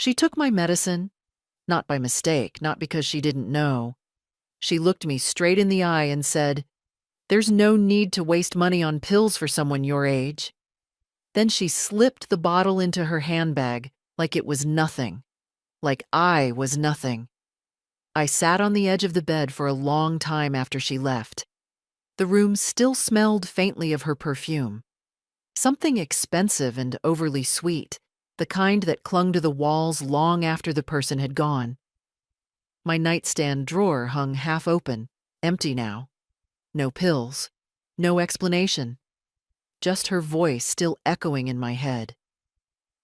She took my medicine, not by mistake, not because she didn't know. She looked me straight in the eye and said, "There's no need to waste money on pills for someone your age." Then she slipped the bottle into her handbag like it was nothing, like I was nothing. I sat on the edge of the bed for a long time after she left. The room still smelled faintly of her perfume. Something expensive and overly sweet, the kind that clung to the walls long after the person had gone. My nightstand drawer hung half open, empty now. No pills, no explanation. Just her voice still echoing in my head.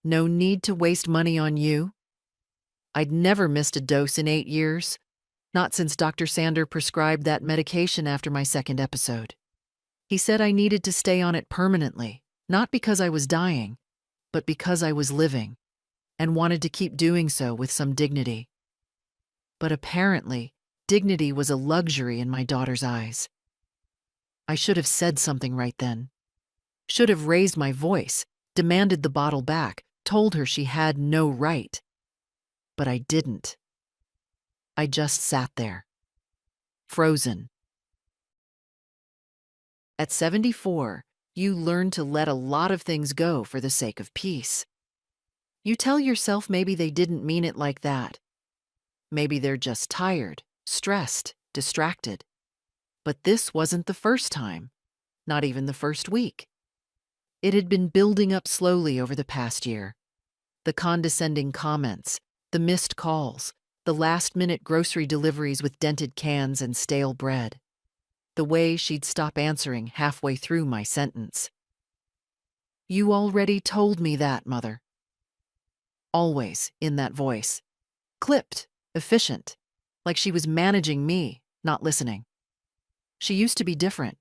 "No need to waste money on you." I'd never missed a dose in 8 years, not since Dr. Sander prescribed that medication after my second episode. He said I needed to stay on it permanently, not because I was dying, but because I was living, and wanted to keep doing so with some dignity. But apparently, dignity was a luxury in my daughter's eyes. I should have said something right then. Should have raised my voice, demanded the bottle back, told her she had no right. But I didn't. I just sat there, frozen. At 74, you learn to let a lot of things go for the sake of peace. You tell yourself maybe they didn't mean it like that. Maybe they're just tired, stressed, distracted. But this wasn't the first time, not even the first week. It had been building up slowly over the past year. The condescending comments, the missed calls, the last-minute grocery deliveries with dented cans and stale bread. The way she'd stop answering halfway through my sentence. "You already told me that, Mother." Always in that voice. Clipped, efficient, like she was managing me, not listening. She used to be different.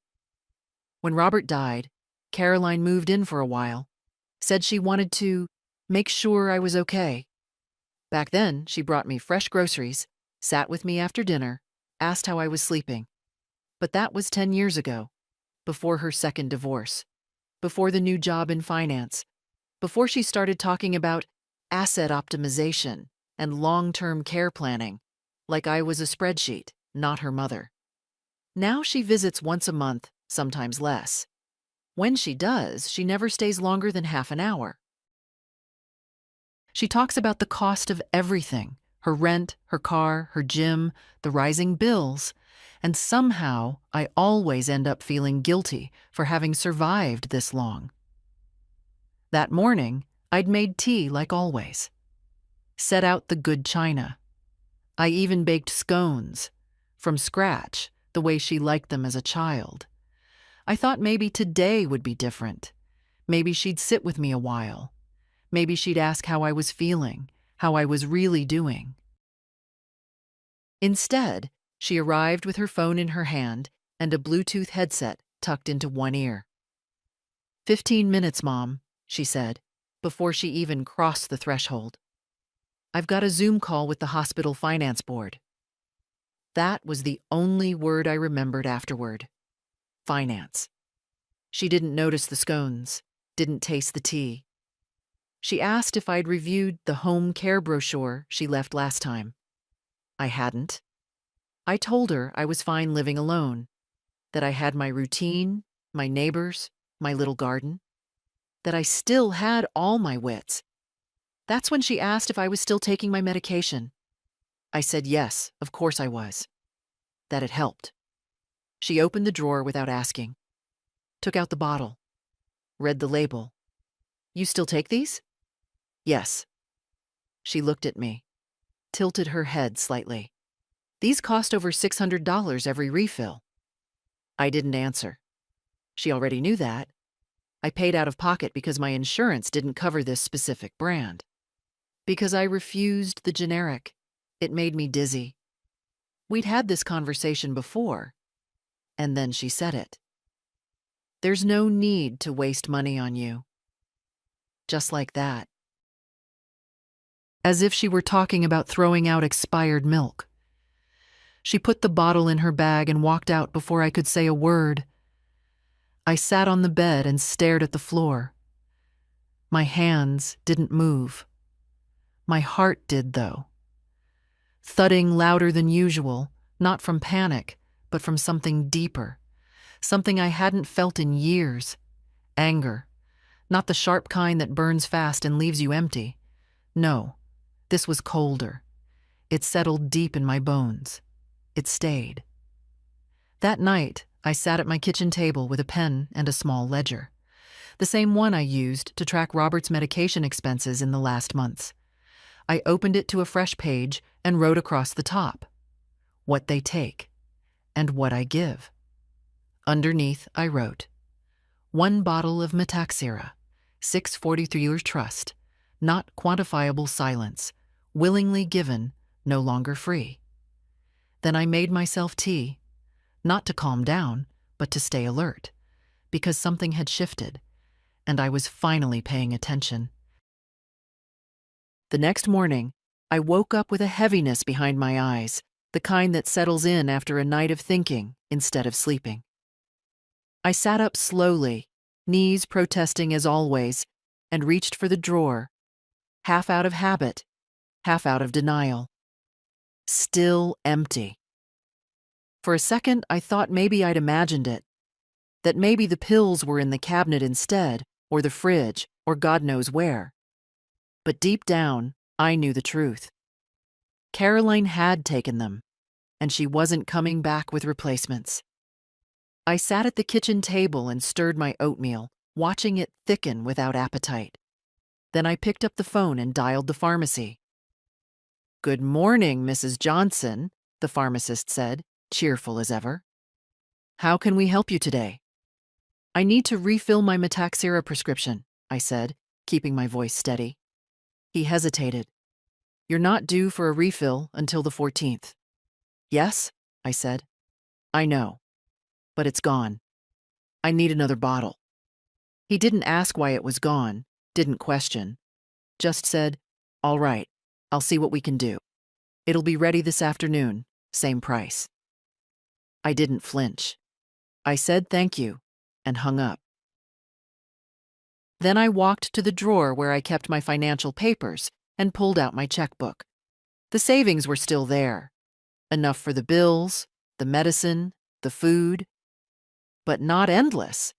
When Robert died, Caroline moved in for a while, said she wanted to make sure I was okay. Back then, she brought me fresh groceries, sat with me after dinner, asked how I was sleeping. But that was 10 years ago, before her second divorce, before the new job in finance, before she started talking about asset optimization and long-term care planning, like I was a spreadsheet, not her mother. Now she visits once a month, sometimes less. When she does, she never stays longer than half an hour. She talks about the cost of everything, her rent, her car, her gym, the rising bills, and somehow I always end up feeling guilty for having survived this long. That morning, I'd made tea like always. Set out the good china. I even baked scones, from scratch, the way she liked them as a child. I thought maybe today would be different. Maybe she'd sit with me a while. Maybe she'd ask how I was feeling, how I was really doing. Instead, she arrived with her phone in her hand and a Bluetooth headset tucked into one ear. 15 minutes, Mom, she said, before she even crossed the threshold. I've got a Zoom call with the hospital finance board. That was the only word I remembered afterward. Finance. She didn't notice the scones, didn't taste the tea. She asked if I'd reviewed the home care brochure she left last time. I hadn't. I told her I was fine living alone, that I had my routine, my neighbors, my little garden, that I still had all my wits. That's when she asked if I was still taking my medication. I said yes, of course I was. That it helped. She opened the drawer without asking, took out the bottle, read the label. You still take these? Yes. She looked at me, tilted her head slightly. These cost over $600 every refill. I didn't answer. She already knew that. I paid out of pocket because my insurance didn't cover this specific brand. Because I refused the generic. It made me dizzy. We'd had this conversation before, and then she said it. There's no need to waste money on you. Just like that. As if she were talking about throwing out expired milk. She put the bottle in her bag and walked out before I could say a word. I sat on the bed and stared at the floor. My hands didn't move. My heart did, though. Thudding louder than usual, not from panic, but from something deeper, something I hadn't felt in years. Anger. Not the sharp kind that burns fast and leaves you empty. No, this was colder. It settled deep in my bones. It stayed. That night, I sat at my kitchen table with a pen and a small ledger, the same one I used to track Robert's medication expenses in the last months. I opened it to a fresh page and wrote across the top, what they take and what I give. Underneath, I wrote, 1 bottle of Metaxira, 643 trust, not quantifiable silence, willingly given, no longer free. Then I made myself tea, not to calm down, but to stay alert, because something had shifted, and I was finally paying attention. The next morning, I woke up with a heaviness behind my eyes, the kind that settles in after a night of thinking instead of sleeping. I sat up slowly, knees protesting as always, and reached for the drawer, half out of habit, half out of denial. Still empty. For a second, I thought maybe I'd imagined it, that maybe the pills were in the cabinet instead, or the fridge, or God knows where. But deep down, I knew the truth. Caroline had taken them, and she wasn't coming back with replacements. I sat at the kitchen table and stirred my oatmeal, watching it thicken without appetite. Then I picked up the phone and dialed the pharmacy. "Good morning, Mrs. Johnson," the pharmacist said, cheerful as ever. "How can we help you today?" "I need to refill my Metaxira prescription," I said, keeping my voice steady. He hesitated. "You're not due for a refill until the 14th. "Yes," I said. "I know. But it's gone. I need another bottle." He didn't ask why it was gone, didn't question. Just said, "All right, I'll see what we can do. It'll be ready this afternoon, same price." I didn't flinch. I said thank you and hung up. Then I walked to the drawer where I kept my financial papers and pulled out my checkbook. The savings were still there. Enough for the bills, the medicine, the food. But not endless.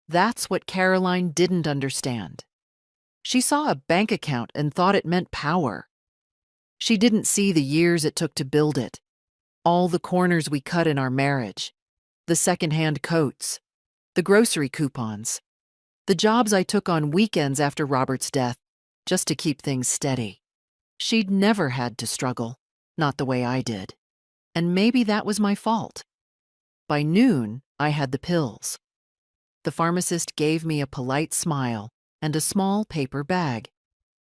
That's what Caroline didn't understand. She saw a bank account and thought it meant power. She didn't see the years it took to build it, all the corners we cut in our marriage, the secondhand coats, the grocery coupons, the jobs I took on weekends after Robert's death just to keep things steady. She'd never had to struggle, not the way I did. And maybe that was my fault. By noon, I had the pills. The pharmacist gave me a polite smile and a small paper bag,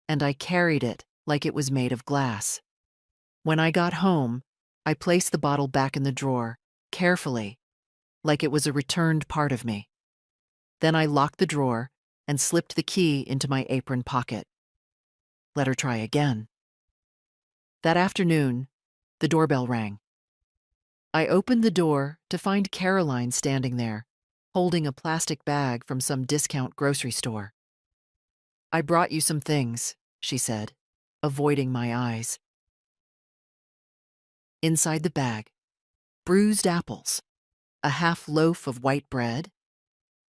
and I carried it like it was made of glass. When I got home, I placed the bottle back in the drawer, carefully, like it was a returned part of me. Then I locked the drawer and slipped the key into my apron pocket. Let her try again. That afternoon, the doorbell rang. I opened the door to find Caroline standing there, holding a plastic bag from some discount grocery store. "I brought you some things," she said, avoiding my eyes. Inside the bag, bruised apples, a half loaf of white bread,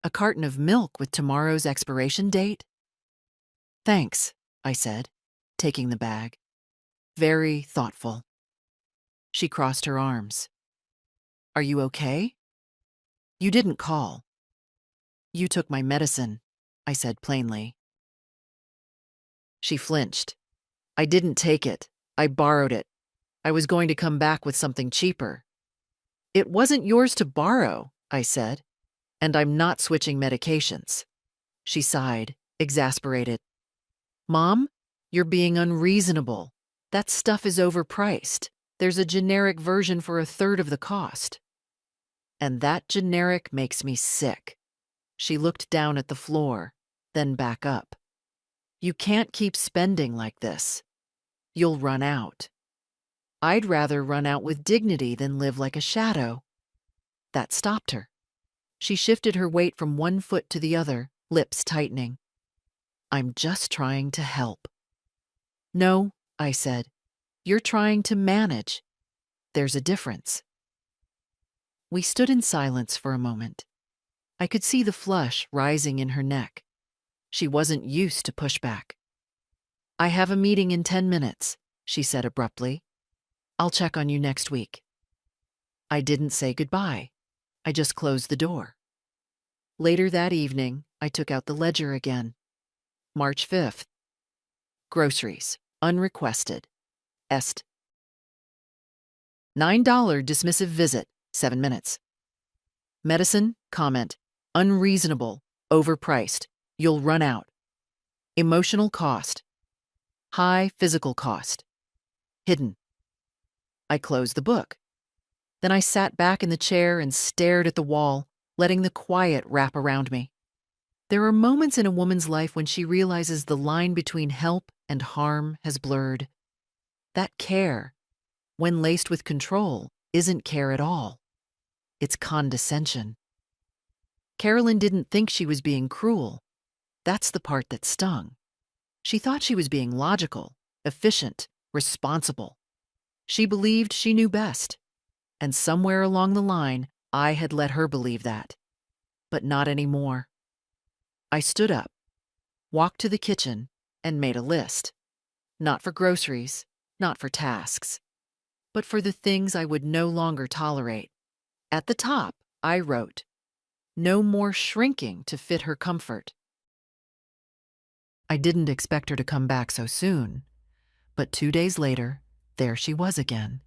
a carton of milk with tomorrow's expiration date. "Thanks," I said, taking the bag. Very thoughtful. She crossed her arms. "Are you okay?" "You didn't call." "You took my medicine," I said plainly. She flinched. "I didn't take it. I borrowed it. I was going to come back with something cheaper." "It wasn't yours to borrow," I said, "and I'm not switching medications." She sighed, exasperated. "Mom, you're being unreasonable. That stuff is overpriced. There's a generic version for a third of the cost." "And that generic makes me sick." She looked down at the floor, then back up. "You can't keep spending like this. You'll run out." "I'd rather run out with dignity than live like a shadow." That stopped her. She shifted her weight from one foot to the other, lips tightening. "I'm just trying to help." No, I said. You're trying to manage. There's a difference. We stood in silence for a moment. I could see the flush rising in her neck. She wasn't used to pushback. I have a meeting in 10 minutes, she said abruptly. I'll check on you next week. I didn't say goodbye. I just closed the door. Later that evening, I took out the ledger again. March 5th. Groceries. Unrequested. Est. $9 dismissive visit. 7 minutes. Medicine. Comment. Unreasonable. Overpriced. You'll run out. Emotional cost. High physical cost. Hidden. I closed the book. Then I sat back in the chair and stared at the wall, letting the quiet wrap around me. There are moments in a woman's life when she realizes the line between help and harm has blurred. That care, when laced with control, isn't care at all. It's condescension. Carolyn didn't think she was being cruel. That's the part that stung. She thought she was being logical, efficient, responsible. She believed she knew best. And somewhere along the line, I had let her believe that. But not anymore. I stood up, walked to the kitchen, and made a list. Not for groceries, not for tasks, but for the things I would no longer tolerate. At the top, I wrote, "No more shrinking to fit her comfort." I didn't expect her to come back so soon, but 2 days later, there she was again,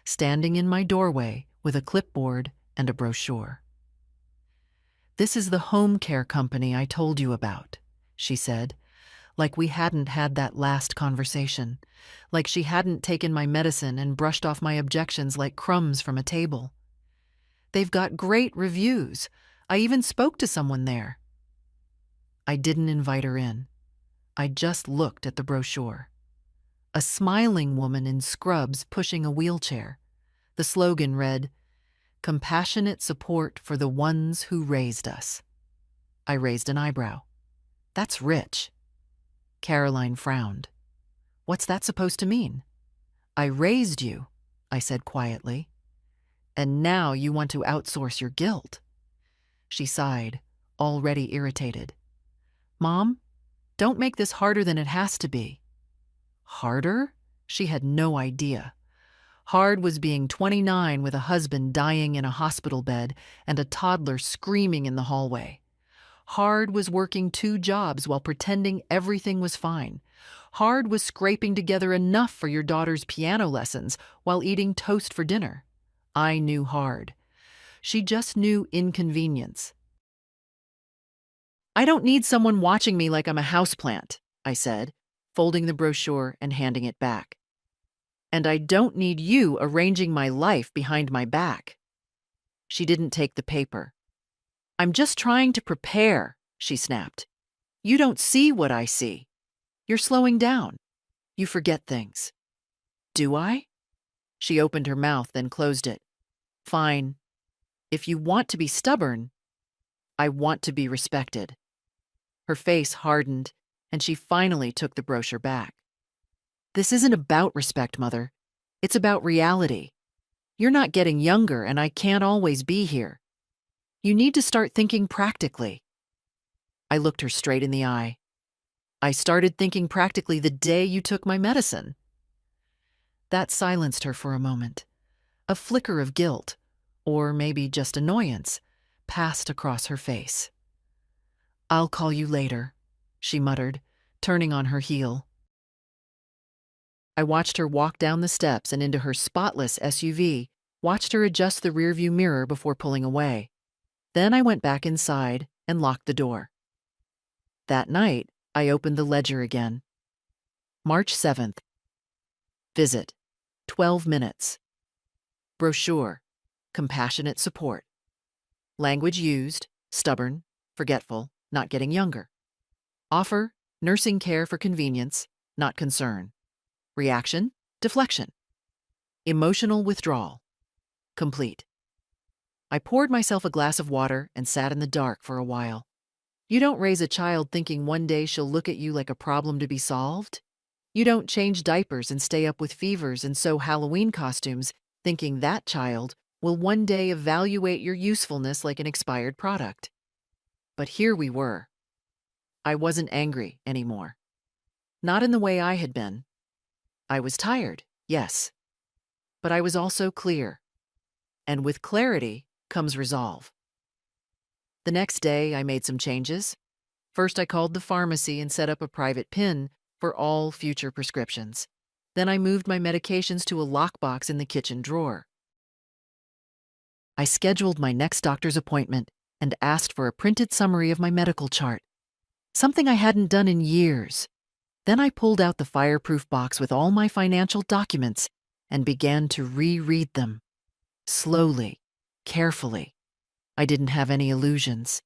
standing in my doorway with a clipboard and a brochure. "This is the home care company I told you about," she said, like we hadn't had that last conversation, like she hadn't taken my medicine and brushed off my objections like crumbs from a table. "They've got great reviews. I even spoke to someone there." I didn't invite her in. I just looked at the brochure. A smiling woman in scrubs pushing a wheelchair. The slogan read, "Compassionate support for the ones who raised us." I raised an eyebrow. That's rich. Caroline frowned. "What's that supposed to mean?" "I raised you," I said quietly. "And now you want to outsource your guilt." She sighed, already irritated. "Mom, don't make this harder than it has to be." Harder? She had no idea. Hard was being 29 with a husband dying in a hospital bed and a toddler screaming in the hallway. Hard was working 2 jobs while pretending everything was fine. Hard was scraping together enough for your daughter's piano lessons while eating toast for dinner. I knew hard. She just knew inconvenience. "I don't need someone watching me like I'm a houseplant," I said, folding the brochure and handing it back. "And I don't need you arranging my life behind my back." She didn't take the paper. "I'm just trying to prepare," she snapped. "You don't see what I see. You're slowing down. You forget things." "Do I?" She opened her mouth, then closed it. "Fine. If you want to be stubborn, I want to be respected." Her face hardened, and she finally took the brochure back. "This isn't about respect, Mother. It's about reality. You're not getting younger, and I can't always be here. You need to start thinking practically." I looked her straight in the eye. "I started thinking practically the day you took my medicine." That silenced her for a moment. A flicker of guilt, or maybe just annoyance, passed across her face. "I'll call you later," she muttered, turning on her heel. I watched her walk down the steps and into her spotless SUV, watched her adjust the rearview mirror before pulling away. Then I went back inside and locked the door. That night, I opened the ledger again. March 7th. Visit. 12 minutes. Brochure. Compassionate support. Language used, stubborn, forgetful, not getting younger. Offer, nursing care for convenience, not concern. Reaction, deflection. Emotional withdrawal. Complete. I poured myself a glass of water and sat in the dark for a while. You don't raise a child thinking one day she'll look at you like a problem to be solved. You don't change diapers and stay up with fevers and sew Halloween costumes thinking that child will one day evaluate your usefulness like an expired product. But here we were. I wasn't angry anymore. Not in the way I had been. I was tired, yes. But I was also clear. And with clarity comes resolve. The next day, I made some changes. First, I called the pharmacy and set up a private PIN for all future prescriptions. Then I moved my medications to a lockbox in the kitchen drawer. I scheduled my next doctor's appointment and asked for a printed summary of my medical chart, something I hadn't done in years. Then I pulled out the fireproof box with all my financial documents and began to reread them. Slowly, carefully. I didn't have any illusions.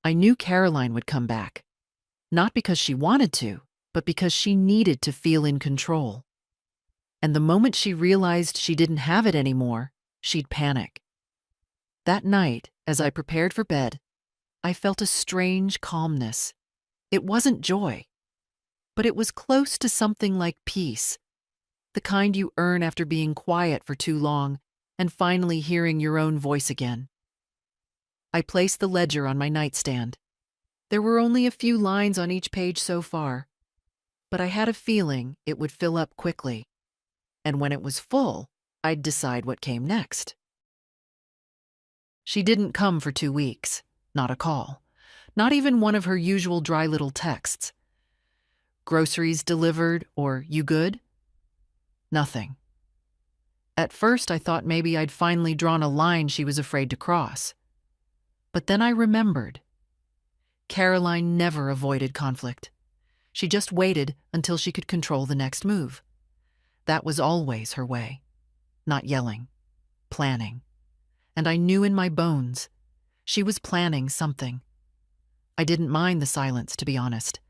I knew Caroline would come back. Not because she wanted to, but because she needed to feel in control. And the moment she realized she didn't have it anymore, she'd panic. That night, as I prepared for bed, I felt a strange calmness. It wasn't joy, but it was close to something like peace, the kind you earn after being quiet for too long and finally hearing your own voice again. I placed the ledger on my nightstand. There were only a few lines on each page so far, but I had a feeling it would fill up quickly. And when it was full, I'd decide what came next. She didn't come for 2 weeks, not a call, not even one of her usual dry little texts. Groceries delivered or you good? Nothing. At first, I thought maybe I'd finally drawn a line she was afraid to cross. But then I remembered. Caroline never avoided conflict. She just waited until she could control the next move. That was always her way. Not yelling, planning. And I knew in my bones she was planning something. I didn't mind the silence, to be honest.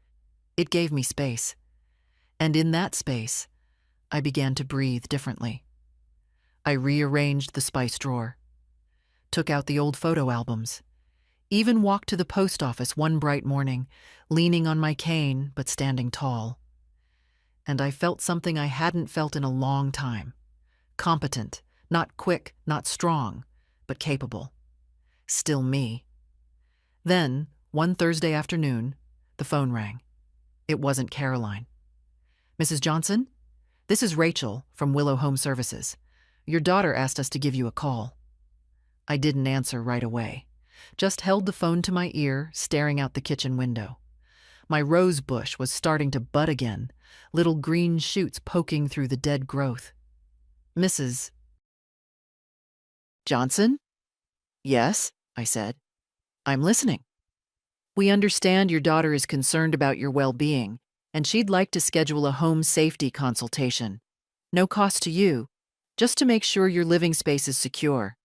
It gave me space. And in that space, I began to breathe differently. I rearranged the spice drawer, took out the old photo albums, even walked to the post office one bright morning, leaning on my cane but standing tall. And I felt something I hadn't felt in a long time. Competent, not quick, not strong, but capable. Still me. Then, one Thursday afternoon, the phone rang. It wasn't Caroline. "Mrs. Johnson? This is Rachel from Willow Home Services. Your daughter asked us to give you a call." I didn't answer right away, just held the phone to my ear, staring out the kitchen window. My rose bush was starting to bud again, little green shoots poking through the dead growth. "Mrs. Johnson?" "Yes," I said. "I'm listening." "We understand your daughter is concerned about your well-being, and she'd like to schedule a home safety consultation. No cost to you, just to make sure your living space is secure.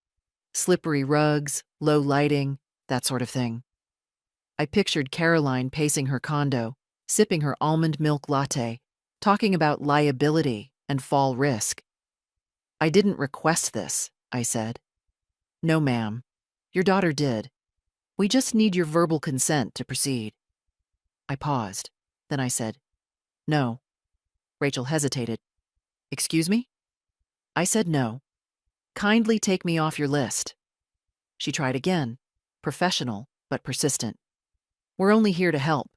Slippery rugs, low lighting, that sort of thing." I pictured Caroline pacing her condo, sipping her almond milk latte, talking about liability and fall risk. "I didn't request this," I said. "No, ma'am. Your daughter did. We just need your verbal consent to proceed." I paused. Then I said, "No." Rachel hesitated. "Excuse me?" I said no. "Kindly take me off your list." She tried again, professional but persistent. "We're only here to help.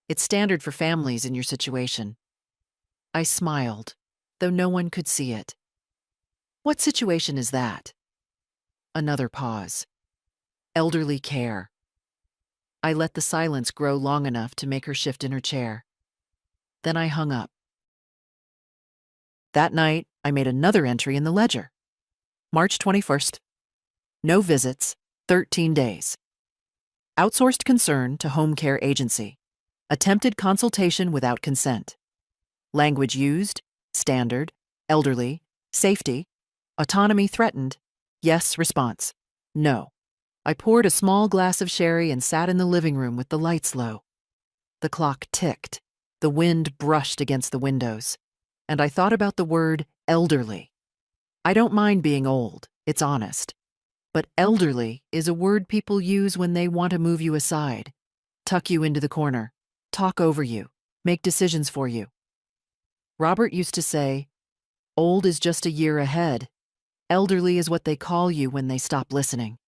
It's standard for families in your situation." I smiled, though no one could see it. "What situation is that?" Another pause. "Elderly care." I let the silence grow long enough to make her shift in her chair. Then I hung up. That night, I made another entry in the ledger. March 21st. No visits, 13 days. Outsourced concern to home care agency. Attempted consultation without consent. Language used, standard, elderly, safety, autonomy threatened, yes response, no. I poured a small glass of sherry and sat in the living room with the lights low. The clock ticked. The wind brushed against the windows. And I thought about the word elderly. I don't mind being old, it's honest. But elderly is a word people use when they want to move you aside, tuck you into the corner, talk over you, make decisions for you. Robert used to say, "Old is just a year ahead. Elderly is what they call you when they stop listening."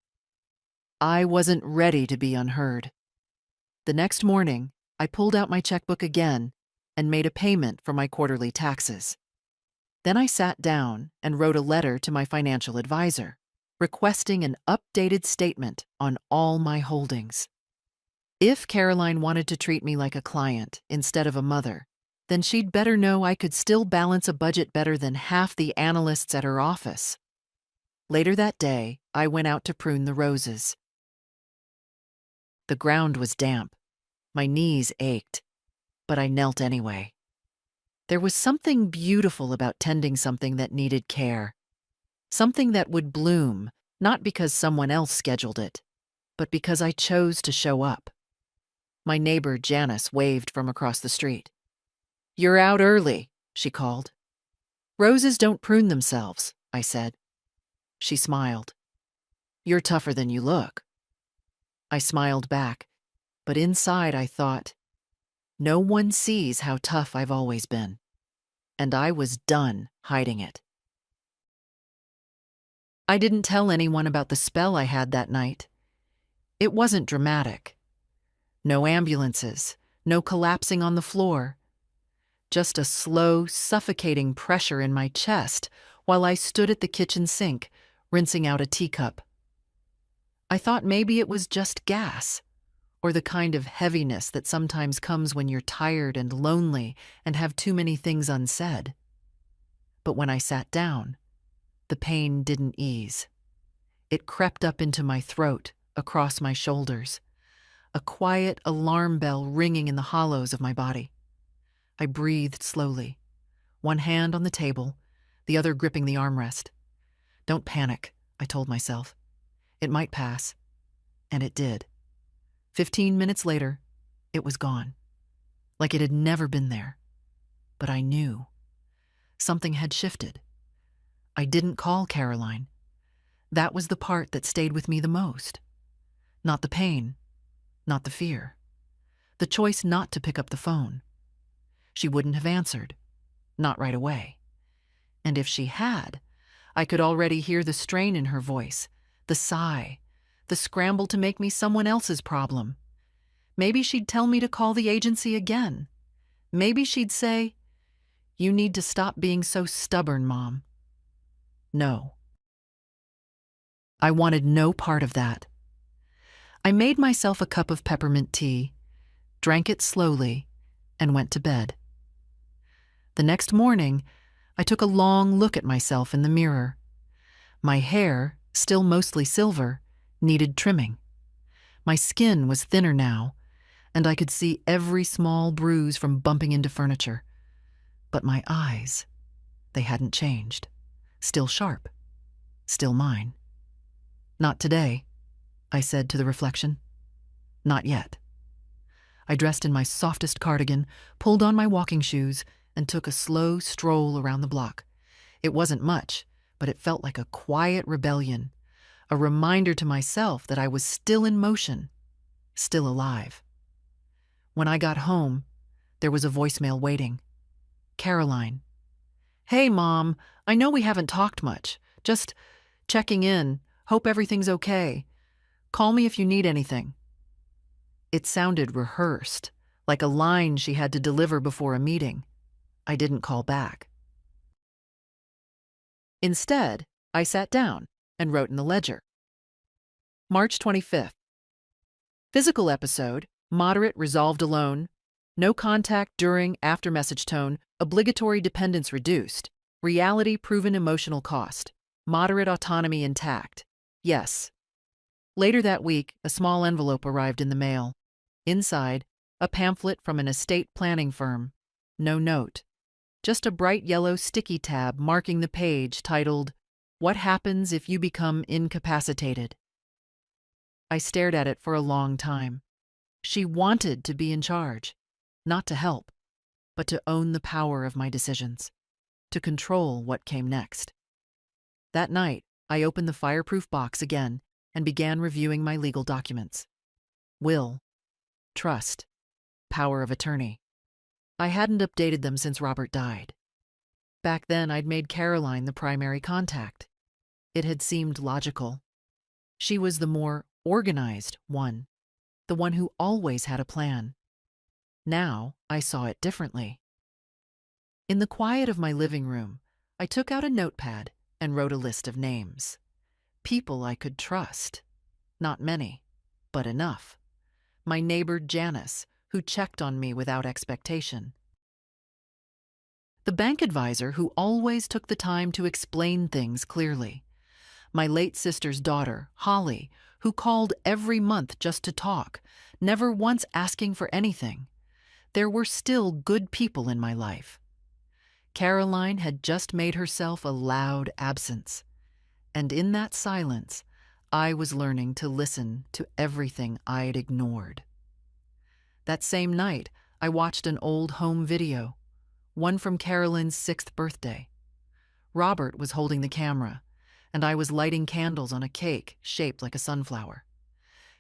I wasn't ready to be unheard. The next morning, I pulled out my checkbook again and made a payment for my quarterly taxes. Then I sat down and wrote a letter to my financial advisor, requesting an updated statement on all my holdings. If Caroline wanted to treat me like a client instead of a mother, then she'd better know I could still balance a budget better than half the analysts at her office. Later that day, I went out to prune the roses. The ground was damp. My knees ached, but I knelt anyway. There was something beautiful about tending something that needed care. Something that would bloom, not because someone else scheduled it, but because I chose to show up. My neighbor Janice waved from across the street. "You're out early," she called. "Roses don't prune themselves," I said. She smiled. "You're tougher than you look." I smiled back, but inside I thought, no one sees how tough I've always been. And I was done hiding it. I didn't tell anyone about the spell I had that night. It wasn't dramatic. No ambulances, no collapsing on the floor. Just a slow, suffocating pressure in my chest while I stood at the kitchen sink, rinsing out a teacup. I thought maybe it was just gas, or the kind of heaviness that sometimes comes when you're tired and lonely and have too many things unsaid. But when I sat down, the pain didn't ease. It crept up into my throat, across my shoulders, a quiet alarm bell ringing in the hollows of my body. I breathed slowly, one hand on the table, the other gripping the armrest. "Don't panic," I told myself. "It might pass." And it did. 15 minutes later, it was gone, like it had never been there. But I knew. Something had shifted. I didn't call Caroline. That was the part that stayed with me the most. Not the pain, not the fear. The choice not to pick up the phone. She wouldn't have answered, not right away. And if she had, I could already hear the strain in her voice, the sigh, the scramble to make me someone else's problem. Maybe she'd tell me to call the agency again. Maybe she'd say, "You need to stop being so stubborn, Mom." No. I wanted no part of that. I made myself a cup of peppermint tea, drank it slowly, and went to bed. The next morning, I took a long look at myself in the mirror. My hair, still mostly silver, needed trimming. My skin was thinner now, and I could see every small bruise from bumping into furniture. But my eyes, they hadn't changed. Still sharp. Still mine. "Not today," I said to the reflection. "Not yet." I dressed in my softest cardigan, pulled on my walking shoes, and took a slow stroll around the block. It wasn't much, but it felt like a quiet rebellion, a reminder to myself that I was still in motion, still alive. When I got home, there was a voicemail waiting. Caroline. "Hey, Mom, I know we haven't talked much. Just checking in. Hope everything's okay. Call me if you need anything." It sounded rehearsed, like a line she had to deliver before a meeting. I didn't call back. Instead, I sat down and wrote in the ledger. March 25th. Physical episode, moderate resolved alone, no contact during after message tone, obligatory dependence reduced, reality proven emotional cost, moderate autonomy intact. Yes. Later that week, a small envelope arrived in the mail. Inside, a pamphlet from an estate planning firm. No note. Just a bright yellow sticky tab marking the page titled, "What Happens If You Become Incapacitated?" I stared at it for a long time. She wanted to be in charge, not to help, but to own the power of my decisions, to control what came next. That night, I opened the fireproof box again and began reviewing my legal documents. Will, trust, power of attorney. I hadn't updated them since Robert died. Back then, I'd made Caroline the primary contact. It had seemed logical. She was the more organized one, the one who always had a plan. Now, I saw it differently. In the quiet of my living room, I took out a notepad and wrote a list of names. People I could trust. Not many, but enough. My neighbor Janice, who checked on me without expectation. The bank advisor who always took the time to explain things clearly. My late sister's daughter, Holly, who called every month just to talk, never once asking for anything. There were still good people in my life. Caroline had just made herself a loud absence, and in that silence, I was learning to listen to everything I'd ignored. That same night, I watched an old home video, one from Caroline's 6th birthday. Robert was holding the camera, and I was lighting candles on a cake shaped like a sunflower.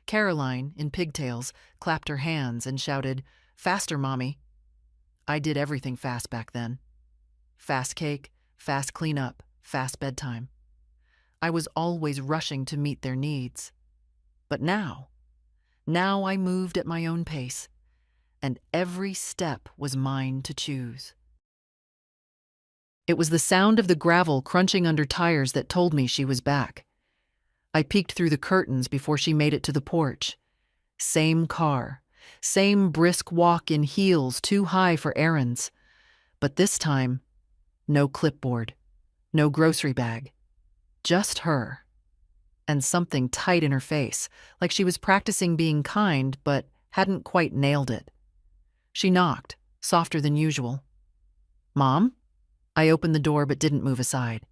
Caroline, in pigtails, clapped her hands and shouted, "Faster, Mommy." I did everything fast back then. Fast cake, fast cleanup, fast bedtime. I was always rushing to meet their needs. But now I moved at my own pace, and every step was mine to choose. It was the sound of the gravel crunching under tires that told me she was back. I peeked through the curtains before she made it to the porch. Same car, same brisk walk in heels too high for errands. But this time, no clipboard, no grocery bag, just her. And something tight in her face, like she was practicing being kind but hadn't quite nailed it. She knocked, softer than usual. "Mom?" I opened the door but didn't move aside.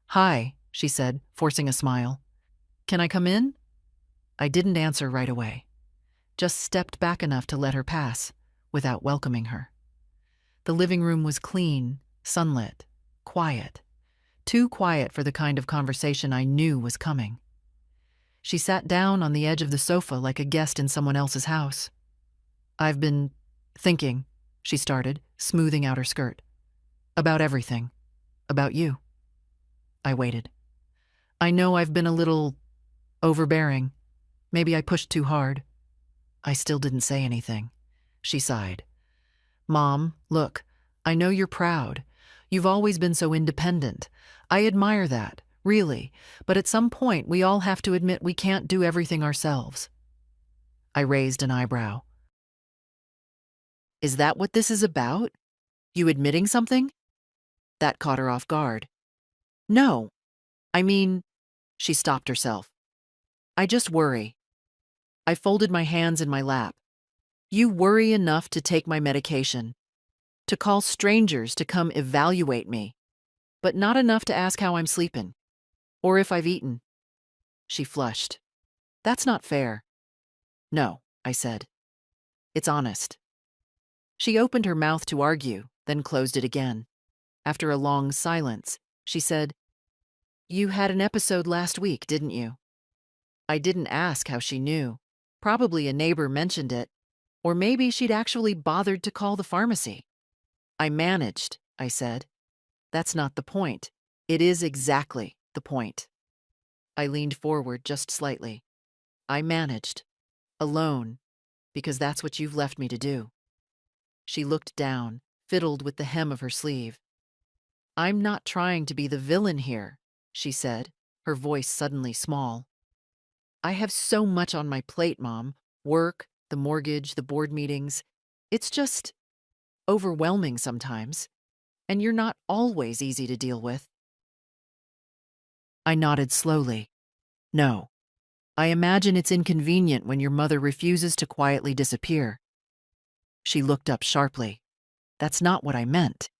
"Hi," she said, forcing a smile. "Can I come in?" I didn't answer right away, just stepped back enough to let her pass, without welcoming her. The living room was clean, sunlit, quiet. Too quiet for the kind of conversation I knew was coming. She sat down on the edge of the sofa like a guest in someone else's house. "I've been thinking," she started, smoothing out her skirt. "About everything. About you." I waited. "I know I've been a little overbearing. Maybe I pushed too hard." I still didn't say anything. She sighed. "Mom, look, I know you're proud. You've always been so independent. I admire that, really, but at some point we all have to admit we can't do everything ourselves." I raised an eyebrow. "Is that what this is about? You admitting something?" That caught her off guard. "No, I mean," she stopped herself. "I just worry." I folded my hands in my lap. "You worry enough to take my medication, to call strangers to come evaluate me, but not enough to ask how I'm sleeping, or if I've eaten." She flushed. "That's not fair." "No," I said. "It's honest." She opened her mouth to argue, then closed it again. After a long silence, she said, "You had an episode last week, didn't you?" I didn't ask how she knew. Probably a neighbor mentioned it, or maybe she'd actually bothered to call the pharmacy. "I managed," I said. "That's not the point. It is exactly the point." I leaned forward just slightly. "I managed. Alone. Because that's what you've left me to do." She looked down, fiddled with the hem of her sleeve. "I'm not trying to be the villain here," she said, her voice suddenly small. "I have so much on my plate, Mom. Work, the mortgage, the board meetings. It's just overwhelming sometimes. And you're not always easy to deal with." I nodded slowly. "No. I imagine it's inconvenient when your mother refuses to quietly disappear." She looked up sharply. "That's not what I meant."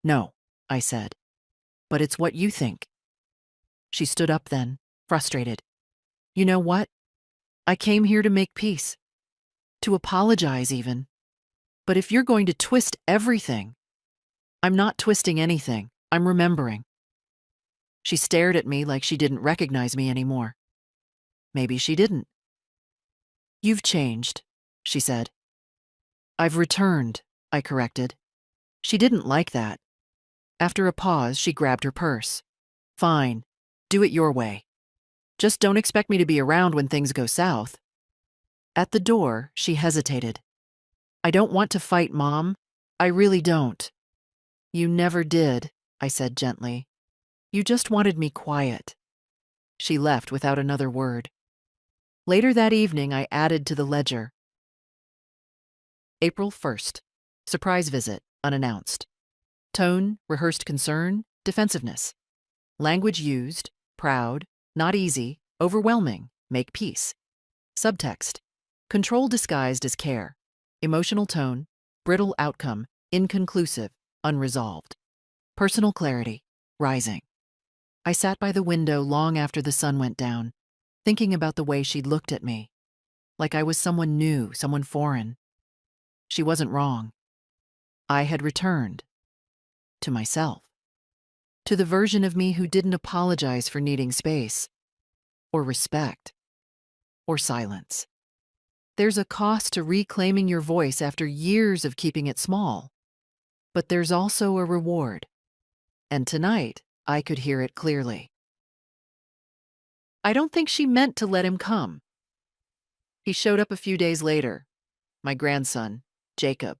"No," I said. "But it's what you think." She stood up then, frustrated. "You know what? I came here to make peace. To apologize even. But if you're going to twist everything—" "I'm not twisting anything. I'm remembering." She stared at me like she didn't recognize me anymore. Maybe she didn't. "You've changed," she said. "I've returned," I corrected. She didn't like that. After a pause, she grabbed her purse. Fine. Do it your way. Just don't expect me to be around when things go south. At the door, she hesitated. I don't want to fight, Mom. I really don't. You never did, I said gently. You just wanted me quiet. She left without another word. Later that evening, I added to the ledger. April 1st. Surprise visit, unannounced. Tone, rehearsed concern, defensiveness. Language used, proud, not easy, overwhelming, make peace. Subtext, control disguised as care. Emotional tone, brittle outcome, inconclusive, unresolved. Personal clarity, rising. I sat by the window long after the sun went down, thinking about the way she'd looked at me. Like I was someone new, someone foreign. She wasn't wrong. I had returned. To myself. To the version of me who didn't apologize for needing space. Or respect. Or silence. There's a cost to reclaiming your voice after years of keeping it small. But there's also a reward. And tonight, I could hear it clearly. I don't think she meant to let him come. He showed up a few days later. My grandson, Jacob.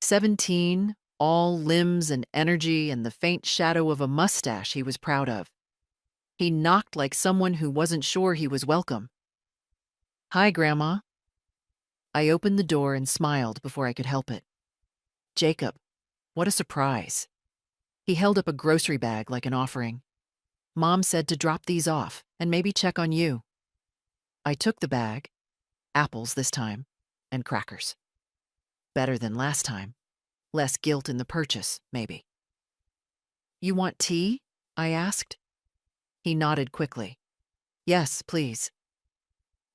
17, all limbs and energy and the faint shadow of a mustache he was proud of. He knocked like someone who wasn't sure he was welcome. Hi, Grandma. I opened the door and smiled before I could help it. Jacob, what a surprise. He held up a grocery bag like an offering. Mom said to drop these off and maybe check on you. I took the bag, apples this time, and crackers. Better than last time. Less guilt in the purchase, maybe. You want tea? I asked. He nodded quickly. Yes, please.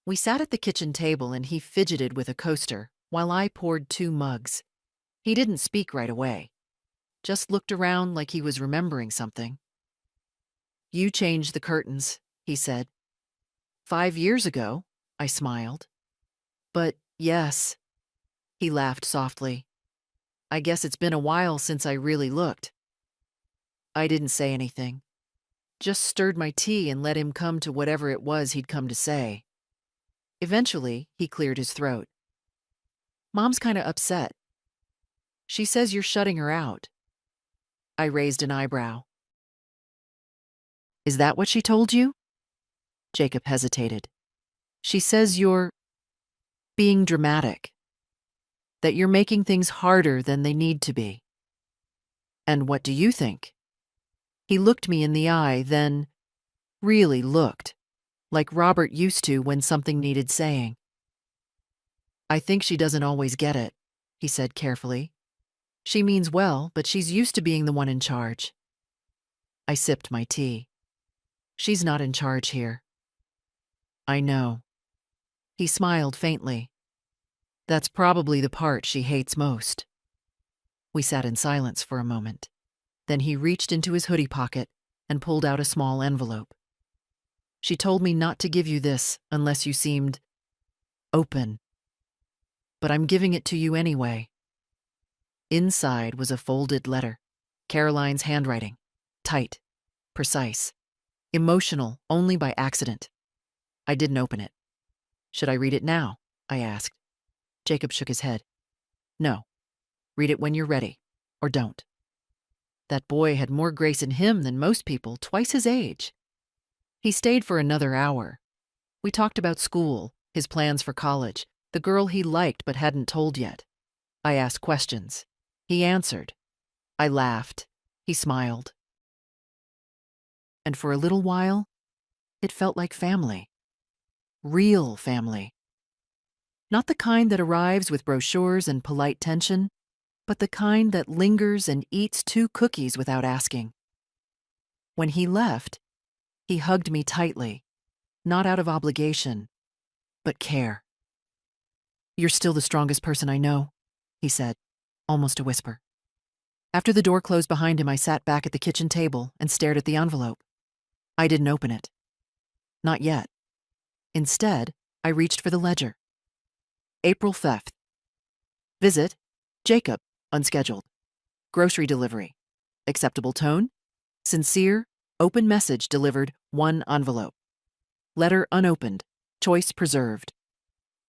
We sat at the kitchen table and he fidgeted with a coaster while I poured 2 mugs. He didn't speak right away. Just looked around like he was remembering something. You changed the curtains, he said. 5 years ago, I smiled. But yes. He laughed softly. I guess it's been a while since I really looked. I didn't say anything. Just stirred my tea and let him come to whatever it was he'd come to say. Eventually, he cleared his throat. Mom's kinda upset. She says you're shutting her out. I raised an eyebrow. Is that what she told you? Jacob hesitated. She says you're being dramatic. That you're making things harder than they need to be. And what do you think? He looked me in the eye, then really looked, like Robert used to when something needed saying. I think she doesn't always get it, he said carefully. She means well, but she's used to being the one in charge. I sipped my tea. She's not in charge here. I know. He smiled faintly. That's probably the part she hates most. We sat in silence for a moment. Then he reached into his hoodie pocket and pulled out a small envelope. She told me not to give you this unless you seemed open. But I'm giving it to you anyway. Inside was a folded letter, Caroline's handwriting, tight, precise, emotional only by accident. I didn't open it. Should I read it now? I asked. Jacob shook his head. No. Read it when you're ready, or don't. That boy had more grace in him than most people, twice his age. He stayed for another hour. We talked about school, his plans for college, the girl he liked but hadn't told yet. I asked questions. He answered. I laughed. He smiled. And for a little while, it felt like family. Real family. Not the kind that arrives with brochures and polite tension, but the kind that lingers and eats 2 cookies without asking. When he left, he hugged me tightly, not out of obligation, but care. You're still the strongest person I know, he said, almost a whisper. After the door closed behind him, I sat back at the kitchen table and stared at the envelope. I didn't open it. Not yet. Instead, I reached for the ledger. April 5th. Visit, Jacob, unscheduled. Grocery delivery. Acceptable tone? Sincere, open message delivered, 1 envelope. Letter unopened, choice preserved.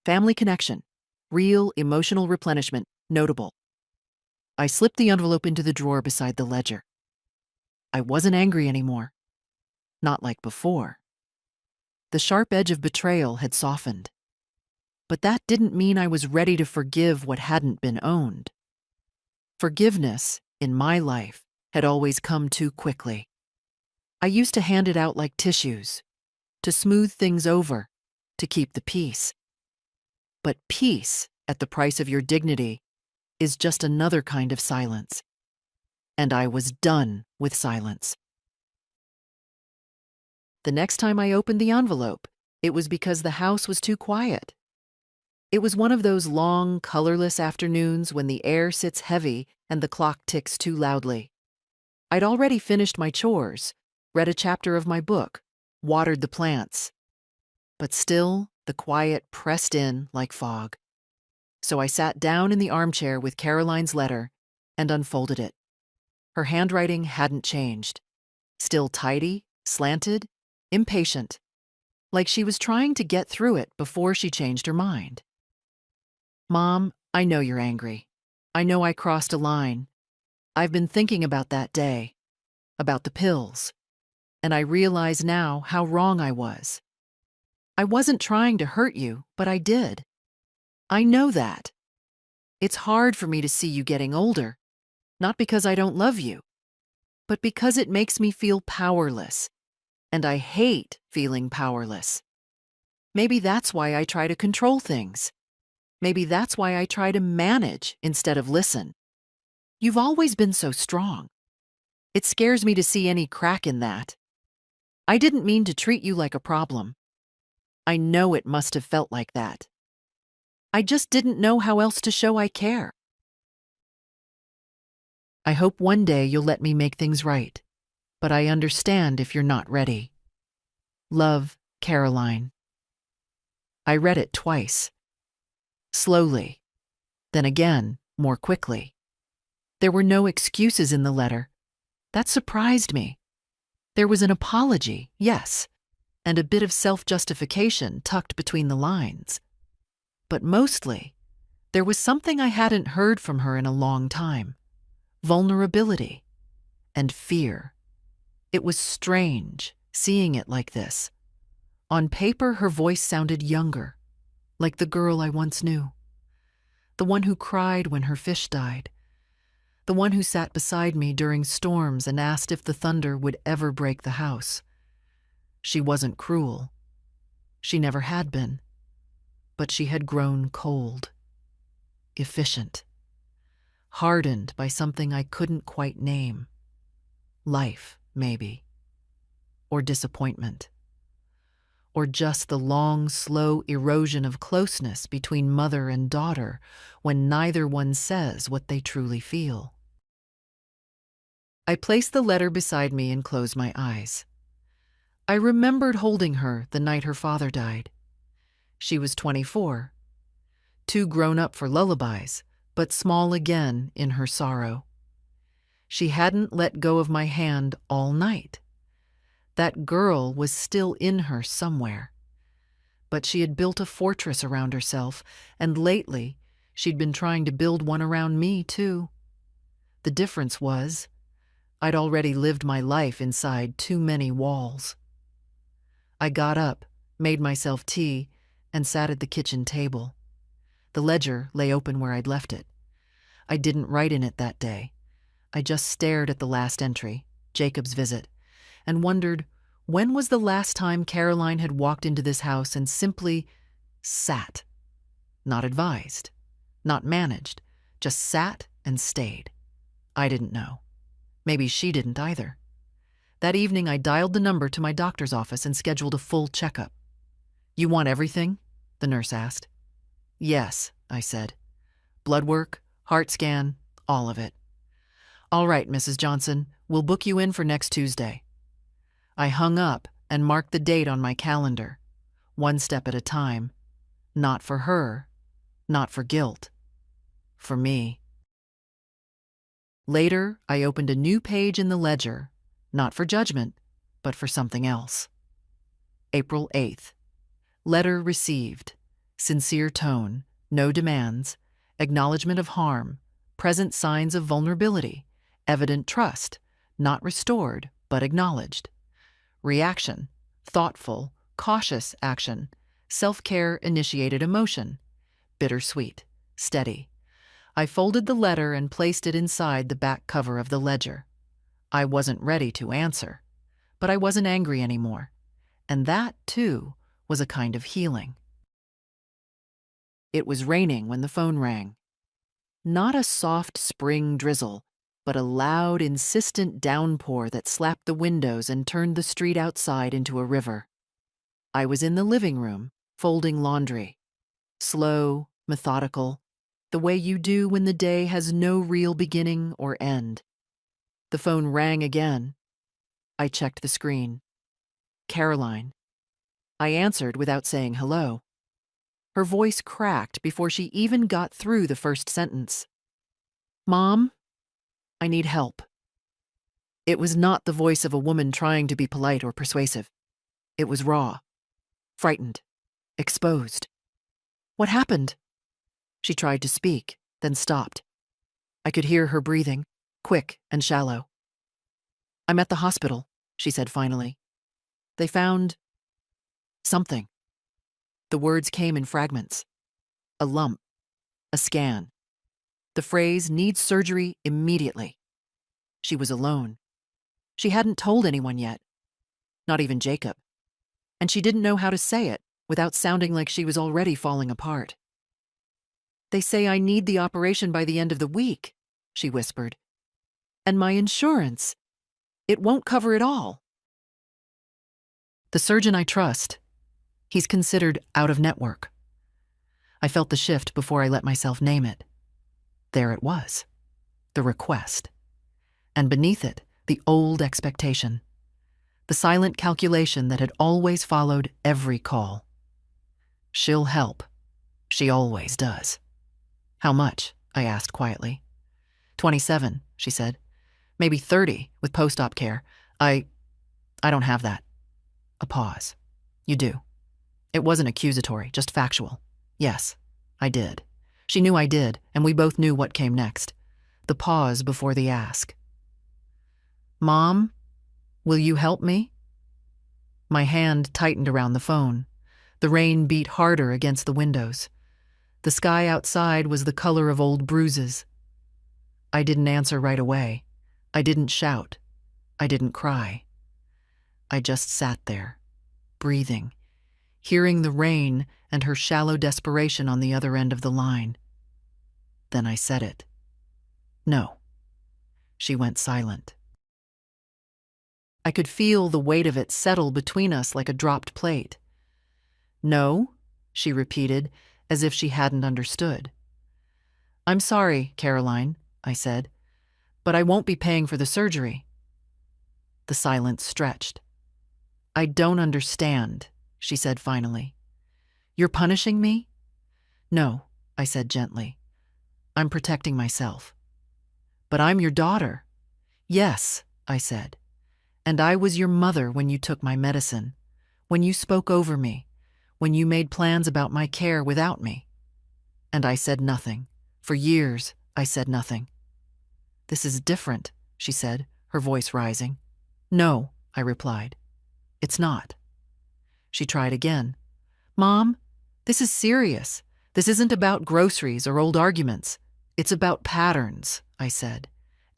Family connection, real emotional replenishment, notable. I slipped the envelope into the drawer beside the ledger. I wasn't angry anymore. Not like before. The sharp edge of betrayal had softened. But that didn't mean I was ready to forgive what hadn't been owned. Forgiveness, in my life, had always come too quickly. I used to hand it out like tissues, to smooth things over, to keep the peace. But peace, at the price of your dignity, is just another kind of silence. And I was done with silence. The next time I opened the envelope, it was because the house was too quiet. It was one of those long, colorless afternoons when the air sits heavy and the clock ticks too loudly. I'd already finished my chores, read a chapter of my book, watered the plants. But still, the quiet pressed in like fog. So I sat down in the armchair with Caroline's letter and unfolded it. Her handwriting hadn't changed. Still tidy, slanted, impatient, like she was trying to get through it before she changed her mind. Mom, I know you're angry. I know I crossed a line. I've been thinking about that day, about the pills, and I realize now how wrong I was. I wasn't trying to hurt you, but I did. I know that. It's hard for me to see you getting older, not because I don't love you, but because it makes me feel powerless, and I hate feeling powerless. Maybe that's why I try to control things. Maybe that's why I try to manage instead of listen. You've always been so strong. It scares me to see any crack in that. I didn't mean to treat you like a problem. I know it must have felt like that. I just didn't know how else to show I care. I hope one day you'll let me make things right, but I understand if you're not ready. Love, Caroline. I read it twice. Slowly, then again, more quickly. There were no excuses in the letter. That surprised me. There was an apology, yes, and a bit of self-justification tucked between the lines. But mostly, there was something I hadn't heard from her in a long time. Vulnerability and fear. It was strange, seeing it like this. On paper, her voice sounded younger, like the girl I once knew. The one who cried when her fish died. The one who sat beside me during storms and asked if the thunder would ever break the house. She wasn't cruel. She never had been. But she had grown cold, efficient, hardened by something I couldn't quite name. Life, maybe. Or disappointment. Or just the long, slow erosion of closeness between mother and daughter when neither one says what they truly feel. I placed the letter beside me and closed my eyes. I remembered holding her the night her father died. She was 24, too grown up for lullabies, but small again in her sorrow. She hadn't let go of my hand all night. That girl was still in her somewhere. But she had built a fortress around herself, and lately she'd been trying to build one around me, too. The difference was, I'd already lived my life inside too many walls. I got up, made myself tea, and sat at the kitchen table. The ledger lay open where I'd left it. I didn't write in it that day. I just stared at the last entry, Jacob's visit, and wondered, when was the last time Caroline had walked into this house and simply sat? Not advised, not managed, just sat and stayed. I didn't know. Maybe she didn't either. That evening, I dialed the number to my doctor's office and scheduled a full checkup. "You want everything?" the nurse asked. "Yes," I said. "Blood work, heart scan, all of it." "All right, Mrs. Johnson, we'll book you in for next Tuesday." I hung up and marked the date on my calendar, one step at a time. Not for her, not for guilt. For me. Later, I opened a new page in the ledger, not for judgment, but for something else. April 8th. Letter received. Sincere tone, no demands, acknowledgement of harm, present signs of vulnerability, evident trust, not restored, but acknowledged. Reaction, thoughtful, cautious action, self-care initiated emotion, bittersweet, steady. I folded the letter and placed it inside the back cover of the ledger. I wasn't ready to answer, but I wasn't angry anymore. And that, too, was a kind of healing. It was raining when the phone rang. Not a soft spring drizzle, but a loud, insistent downpour that slapped the windows and turned the street outside into a river. I was in the living room, folding laundry. Slow, methodical, the way you do when the day has no real beginning or end. The phone rang again. I checked the screen. Caroline. I answered without saying hello. Her voice cracked before she even got through the first sentence. Mom, I need help. It was not the voice of a woman trying to be polite or persuasive. It was raw, frightened, exposed. What happened? She tried to speak, then stopped. I could hear her breathing, quick and shallow. I'm at the hospital, she said finally. They found something. The words came in fragments. A lump, a scan. The phrase needs surgery immediately. She was alone. She hadn't told anyone yet, not even Jacob. And she didn't know how to say it without sounding like she was already falling apart. They say I need the operation by the end of the week, she whispered. And my insurance, it won't cover it all. The surgeon I trust, he's considered out of network. I felt the shift before I let myself name it. There it was, the request. And beneath it, the old expectation. The silent calculation that had always followed every call. She'll help. She always does. How much? I asked quietly. 27, she said. Maybe 30 with post-op care. I don't have that. A pause. You do. It wasn't accusatory, just factual. Yes, I did. She knew I did, and we both knew what came next. The pause before the ask. Mom, will you help me? My hand tightened around the phone. The rain beat harder against the windows. The sky outside was the color of old bruises. I didn't answer right away. I didn't shout. I didn't cry. I just sat there, breathing, hearing the rain and her shallow desperation on the other end of the line. Then I said it. No. She went silent. I could feel the weight of it settle between us like a dropped plate. No, she repeated, as if she hadn't understood. I'm sorry, Caroline, I said, but I won't be paying for the surgery. The silence stretched. I don't understand, she said finally. You're punishing me? No, I said gently. I'm protecting myself. But I'm your daughter. Yes, I said. And I was your mother when you took my medicine, when you spoke over me, when you made plans about my care without me. And I said nothing. For years, I said nothing. This is different, she said, her voice rising. No, I replied. It's not. She tried again. Mom, this is serious. This isn't about groceries or old arguments. It's about patterns, I said,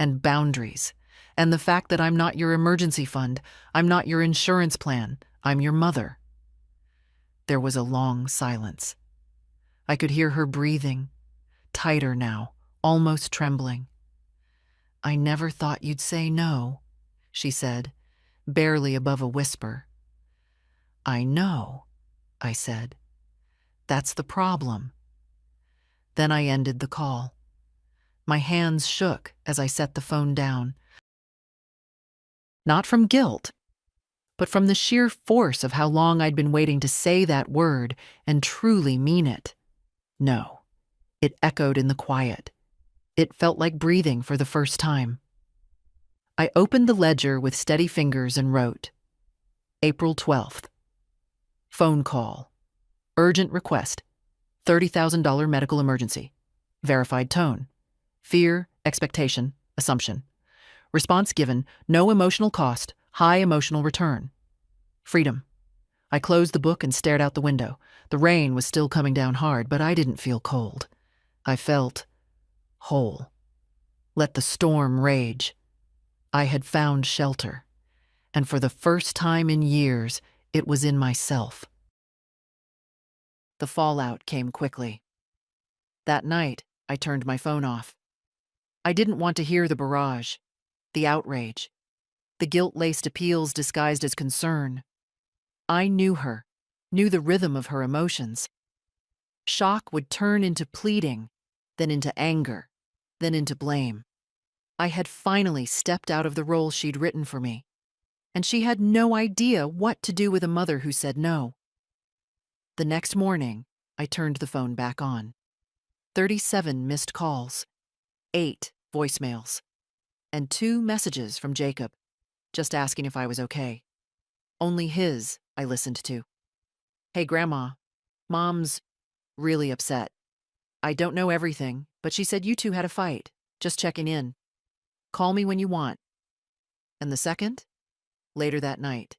and boundaries, and the fact that I'm not your emergency fund, I'm not your insurance plan, I'm your mother. There was a long silence. I could hear her breathing, tighter now, almost trembling. I never thought you'd say no, she said, barely above a whisper. I know, I said. That's the problem. Then I ended the call. My hands shook as I set the phone down. Not from guilt, but from the sheer force of how long I'd been waiting to say that word and truly mean it. No, it echoed in the quiet. It felt like breathing for the first time. I opened the ledger with steady fingers and wrote, April 12th. Phone call. Urgent request. $30,000 medical emergency. Verified tone. Fear, expectation, assumption. Response given, no emotional cost, high emotional return. Freedom. I closed the book and stared out the window. The rain was still coming down hard, but I didn't feel cold. I felt whole. Let the storm rage. I had found shelter, and for the first time in years, it was in myself. The fallout came quickly. That night, I turned my phone off. I didn't want to hear the barrage, the outrage, the guilt-laced appeals disguised as concern. I knew her, knew the rhythm of her emotions. Shock would turn into pleading, then into anger, then into blame. I had finally stepped out of the role she'd written for me, and she had no idea what to do with a mother who said no. The next morning, I turned the phone back on. 37 missed calls, 8 voicemails, and 2 messages from Jacob, just asking if I was okay. Only his I listened to. Hey, Grandma, Mom's really upset. I don't know everything, but she said you two had a fight. Just checking in. Call me when you want. And the second? Later that night.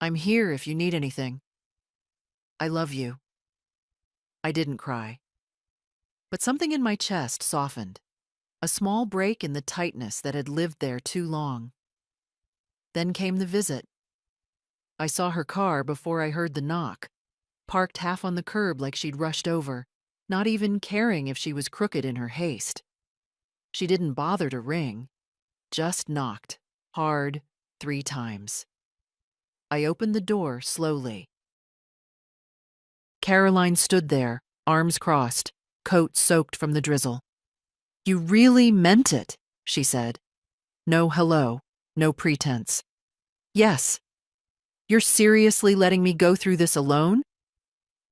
I'm here if you need anything. I love you. I didn't cry. But something in my chest softened. A small break in the tightness that had lived there too long. Then came the visit. I saw her car before I heard the knock, parked half on the curb like she'd rushed over, not even caring if she was crooked in her haste. She didn't bother to ring, just knocked, hard, 3 times. I opened the door slowly. Caroline stood there, arms crossed, coat soaked from the drizzle. You really meant it, she said. No hello, no pretense. Yes. You're seriously letting me go through this alone?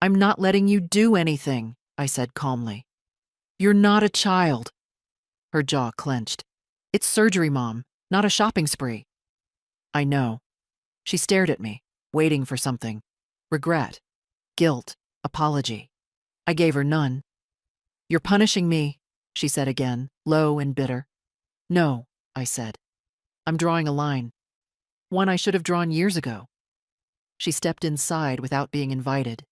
I'm not letting you do anything, I said calmly. You're not a child. Her jaw clenched. It's surgery, Mom, not a shopping spree. I know. She stared at me, waiting for something. Regret, guilt, apology. I gave her none. You're punishing me, she said again, low and bitter. No, I said. I'm drawing a line. One I should have drawn years ago. She stepped inside without being invited,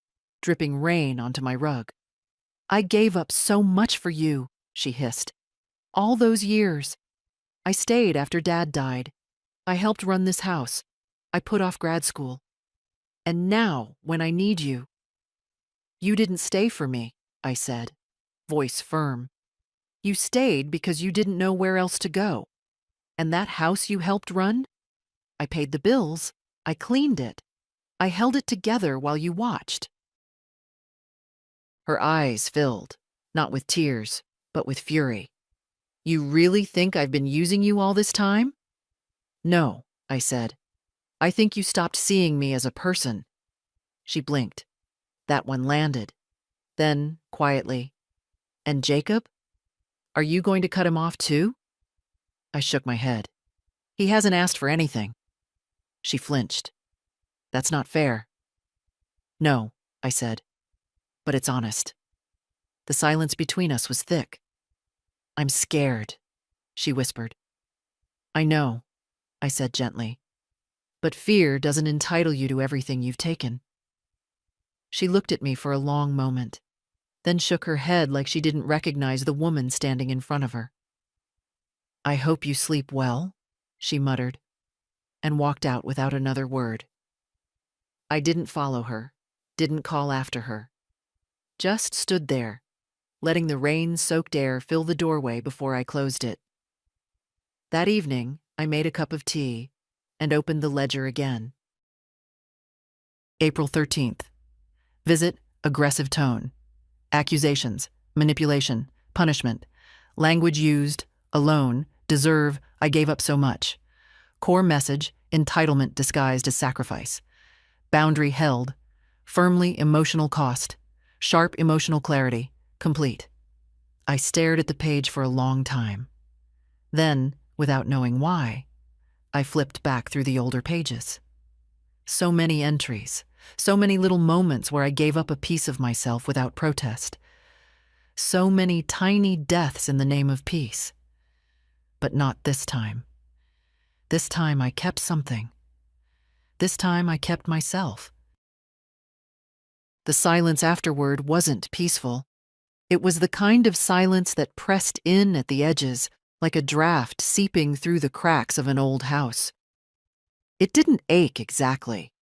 dripping rain onto my rug. I gave up so much for you, she hissed. All those years. I stayed after Dad died. I helped run this house. I put off grad school. And now, when I need you. You didn't stay for me, I said, voice firm. You stayed because you didn't know where else to go. And that house you helped run? I paid the bills. I cleaned it. I held it together while you watched. Her eyes filled, not with tears, but with fury. You really think I've been using you all this time? No, I said. I think you stopped seeing me as a person. She blinked. That one landed. Then, quietly, and Jacob? Are you going to cut him off too? I shook my head. He hasn't asked for anything. She flinched. That's not fair. No, I said, but it's honest. The silence between us was thick. I'm scared, she whispered. I know, I said gently, but fear doesn't entitle you to everything you've taken. She looked at me for a long moment, then shook her head like she didn't recognize the woman standing in front of her. I hope you sleep well, she muttered, and walked out without another word. I didn't follow her, didn't call after her. Just stood there, letting the rain-soaked air fill the doorway before I closed it. That evening, I made a cup of tea and opened the ledger again. April 13th. Visit, aggressive tone. Accusations, manipulation, punishment. Language used, alone, deserve, I gave up so much. Core message, entitlement disguised as sacrifice. Boundary held, firmly emotional cost, sharp emotional clarity, complete. I stared at the page for a long time. Then, without knowing why, I flipped back through the older pages. So many entries, so many little moments where I gave up a piece of myself without protest. So many tiny deaths in the name of peace. But not this time. This time I kept something. This time I kept myself. The silence afterward wasn't peaceful. It was the kind of silence that pressed in at the edges, like a draft seeping through the cracks of an old house. It didn't ache exactly,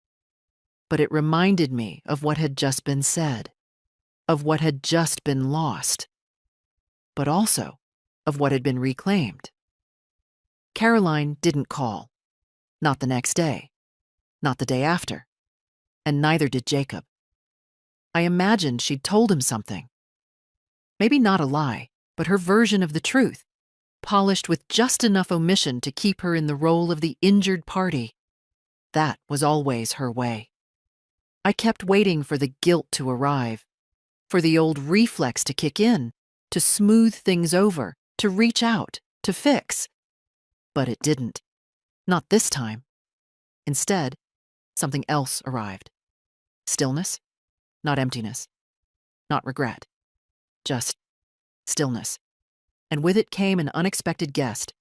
but it reminded me of what had just been said, of what had just been lost, but also of what had been reclaimed. Caroline didn't call. Not the next day. Not the day after. And neither did Jacob. I imagined she'd told him something. Maybe not a lie, but her version of the truth, polished with just enough omission to keep her in the role of the injured party. That was always her way. I kept waiting for the guilt to arrive, for the old reflex to kick in, to smooth things over, to reach out, to fix. But it didn't. Not this time. Instead, something else arrived. Stillness, not emptiness, not regret, just stillness. And with it came an unexpected guest.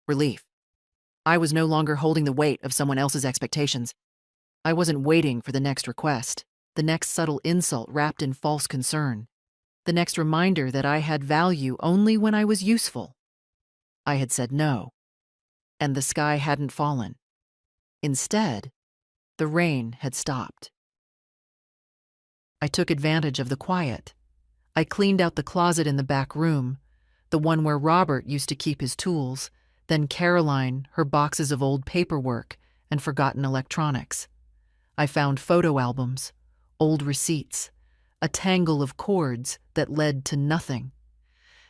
Relief. I was no longer holding the weight of someone else's expectations. I wasn't waiting for the next request, the next subtle insult wrapped in false concern, the next reminder that I had value only when I was useful. I had said no, and the sky hadn't fallen. Instead, the rain had stopped. I took advantage of the quiet. I cleaned out the closet in the back room, the one where Robert used to keep his tools, then Caroline, her boxes of old paperwork and forgotten electronics. I found photo albums, old receipts, a tangle of cords that led to nothing.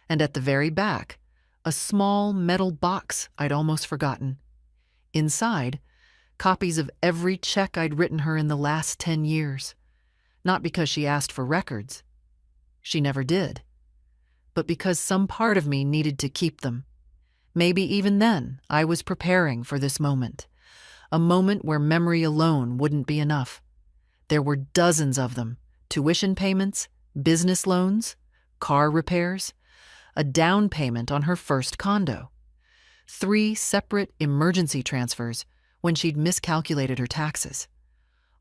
And at the very back, a small metal box I'd almost forgotten. Inside, copies of every check I'd written her in the last 10 years. Not because she asked for records. She never did. But because some part of me needed to keep them. Maybe even then, I was preparing for this moment. A moment where memory alone wouldn't be enough. There were dozens of them. Tuition payments, business loans, car repairs, a down payment on her first condo. 3 separate emergency transfers when she'd miscalculated her taxes.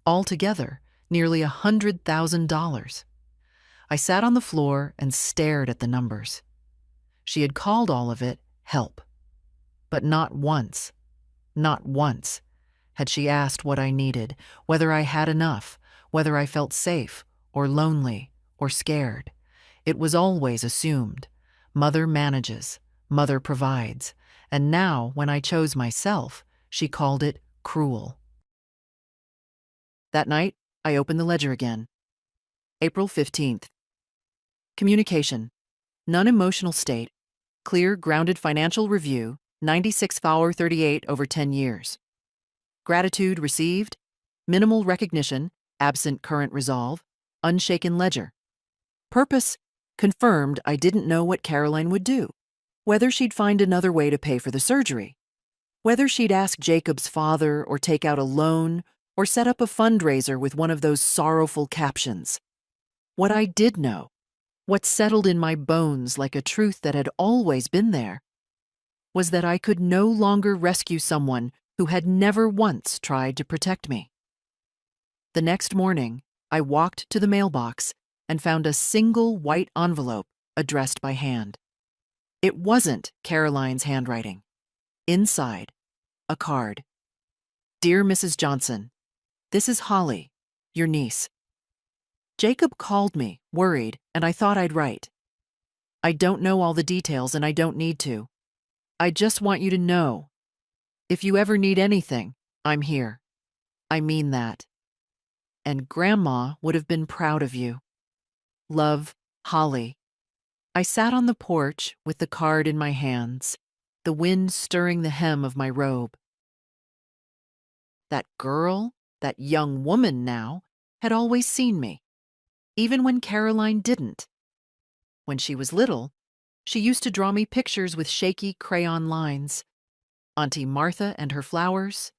Altogether, nearly $100,000. I sat on the floor and stared at the numbers. She had called all of it help. But not once had she asked what I needed, whether I had enough, whether I felt safe or lonely or scared. It was always assumed. Mother manages, mother provides. And now, when I chose myself, she called it cruel. That night, I opened the ledger again. April 15th. Communication. Non-emotional state. Clear, grounded financial review. 96 Fowler 38 over 10 years. Gratitude received. Minimal recognition. Absent current resolve. Unshaken ledger. Purpose. Confirmed I didn't know what Caroline would do. Whether she'd find another way to pay for the surgery. Whether she'd ask Jacob's father or take out a loan or set up a fundraiser with one of those sorrowful captions. What I did know, what settled in my bones like a truth that had always been there, was that I could no longer rescue someone who had never once tried to protect me. The next morning, I walked to the mailbox and found a single white envelope addressed by hand. It wasn't Caroline's handwriting. Inside, a card. Dear Mrs. Johnson, this is Holly, your niece. Jacob called me, worried, and I thought I'd write. I don't know all the details and I don't need to. I just want you to know. If you ever need anything, I'm here. I mean that. And Grandma would have been proud of you. Love, Holly. I sat on the porch with the card in my hands, the wind stirring the hem of my robe. That girl, that young woman now, had always seen me, even when Caroline didn't. When she was little, She used to draw me pictures with shaky crayon lines. Auntie Martha and her flowers,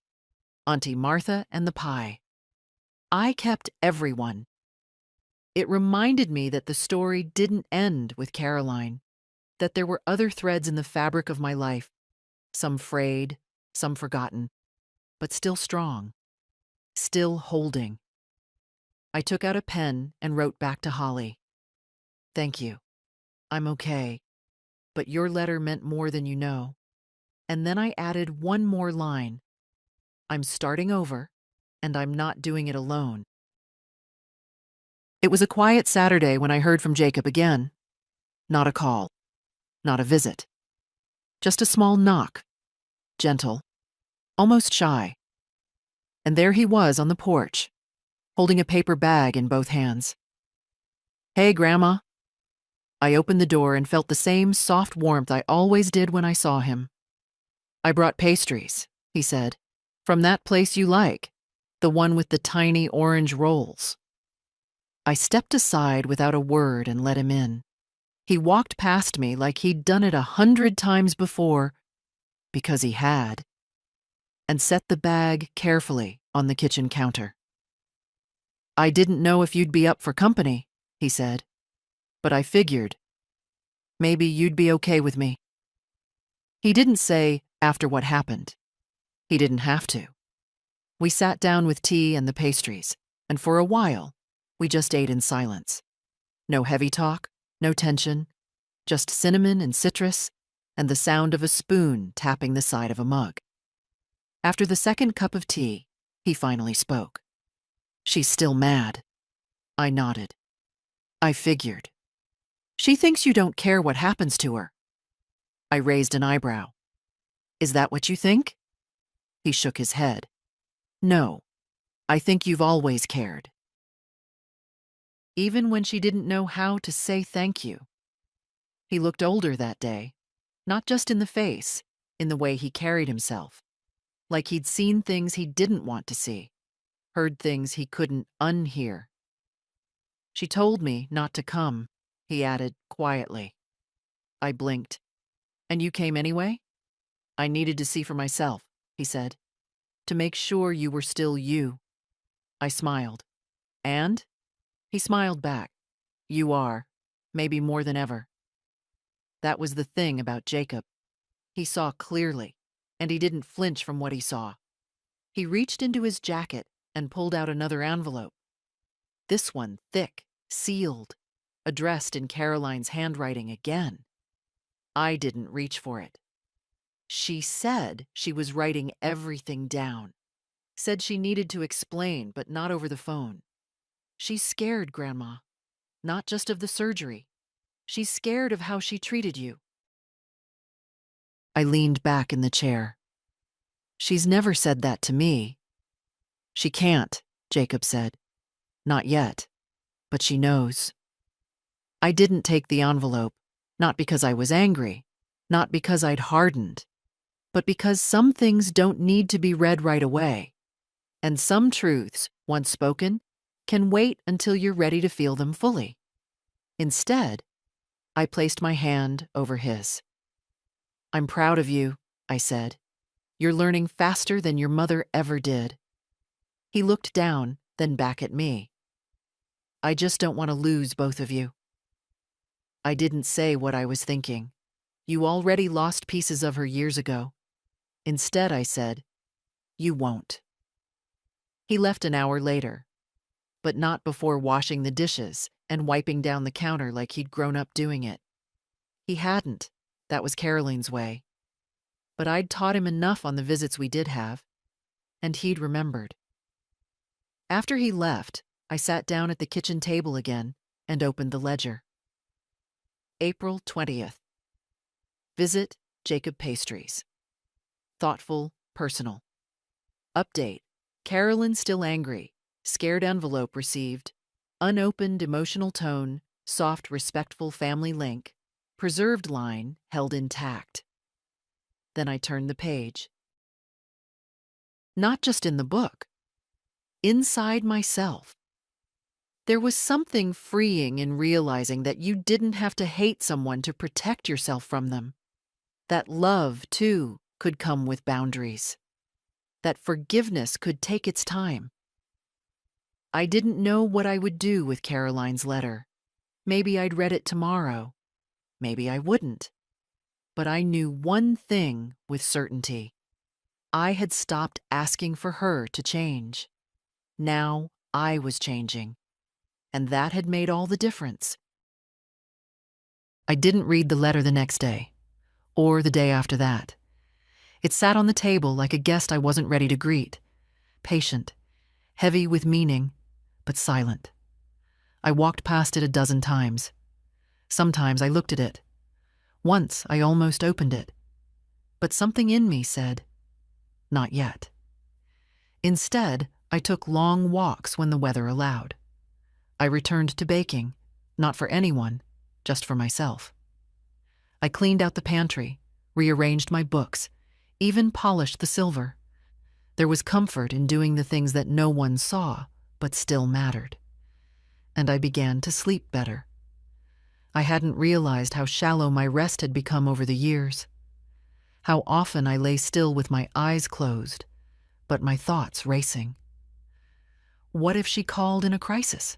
Auntie Martha and the pie. I kept everyone. It reminded me that the story didn't end with Caroline, that there were other threads in the fabric of my life, some frayed, some forgotten, but still strong, still holding. I took out a pen and wrote back to Holly. Thank you. I'm okay, but your letter meant more than you know. And then I added one more line. I'm starting over, and I'm not doing it alone. It was a quiet Saturday when I heard from Jacob again. Not a call, not a visit. Just a small knock, gentle, almost shy. And there he was on the porch, holding a paper bag in both hands. Hey, Grandma. I opened the door and felt the same soft warmth I always did when I saw him. I brought pastries, he said, from that place you like, the one with the tiny orange rolls. I stepped aside without a word and let him in. He walked past me like he'd done it 100 times before, because he had, and set the bag carefully on the kitchen counter. I didn't know if you'd be up for company, he said, but I figured maybe you'd be okay with me. He didn't say, after what happened. He didn't have to. We sat down with tea and the pastries, and for a while, we just ate in silence. No heavy talk, no tension, just cinnamon and citrus, and the sound of a spoon tapping the side of a mug. After the second cup of tea, he finally spoke. She's still mad. I nodded. I figured. She thinks you don't care what happens to her. I raised an eyebrow. Is that what you think? He shook his head. No, I think you've always cared. Even when she didn't know how to say thank you. He looked older that day, not just in the face, in the way he carried himself, like he'd seen things he didn't want to see, heard things he couldn't unhear. She told me not to come, he added quietly. I blinked. And you came anyway? I needed to see for myself, he said, to make sure you were still you. I smiled. And? He smiled back. You are, maybe more than ever. That was the thing about Jacob. He saw clearly, and he didn't flinch from what he saw. He reached into his jacket and pulled out another envelope. This one thick, sealed, addressed in Caroline's handwriting again. I didn't reach for it. She said she was writing everything down. Said she needed to explain, but not over the phone. She's scared, Grandma. Not just of the surgery. She's scared of how she treated you. I leaned back in the chair. She's never said that to me. She can't, Jacob said. Not yet. But she knows. I didn't take the envelope, not because I was angry, not because I'd hardened, but because some things don't need to be read right away. And some truths, once spoken, can wait until you're ready to feel them fully. Instead, I placed my hand over his. I'm proud of you, I said. You're learning faster than your mother ever did. He looked down, then back at me. I just don't want to lose both of you. I didn't say what I was thinking. You already lost pieces of her years ago. Instead, I said, you won't. He left an hour later, but not before washing the dishes and wiping down the counter like he'd grown up doing it. He hadn't. That was Caroline's way. But I'd taught him enough on the visits we did have, and he'd remembered. After he left, I sat down at the kitchen table again and opened the ledger. April 20th. Visit Jacob Pastries. Thoughtful, personal. Update. Carolyn still angry. Scared envelope received. Unopened emotional tone. Soft, respectful family link. Preserved line held intact. Then I turned the page. Not just in the book. Inside myself. There was something freeing in realizing that you didn't have to hate someone to protect yourself from them. That love, too, could come with boundaries. That forgiveness could take its time. I didn't know what I would do with Caroline's letter. Maybe I'd read it tomorrow. Maybe I wouldn't. But I knew one thing with certainty. I had stopped asking for her to change. Now I was changing. And that had made all the difference. I didn't read the letter the next day, or the day after that. It sat on the table like a guest I wasn't ready to greet, patient, heavy with meaning, but silent. I walked past it a dozen times. Sometimes I looked at it. Once I almost opened it. But something in me said, not yet. Instead, I took long walks when the weather allowed. I returned to baking, not for anyone, just for myself. I cleaned out the pantry, rearranged my books, even polished the silver. There was comfort in doing the things that no one saw, but still mattered. And I began to sleep better. I hadn't realized how shallow my rest had become over the years. How often I lay still with my eyes closed, but my thoughts racing. What if she called in a crisis?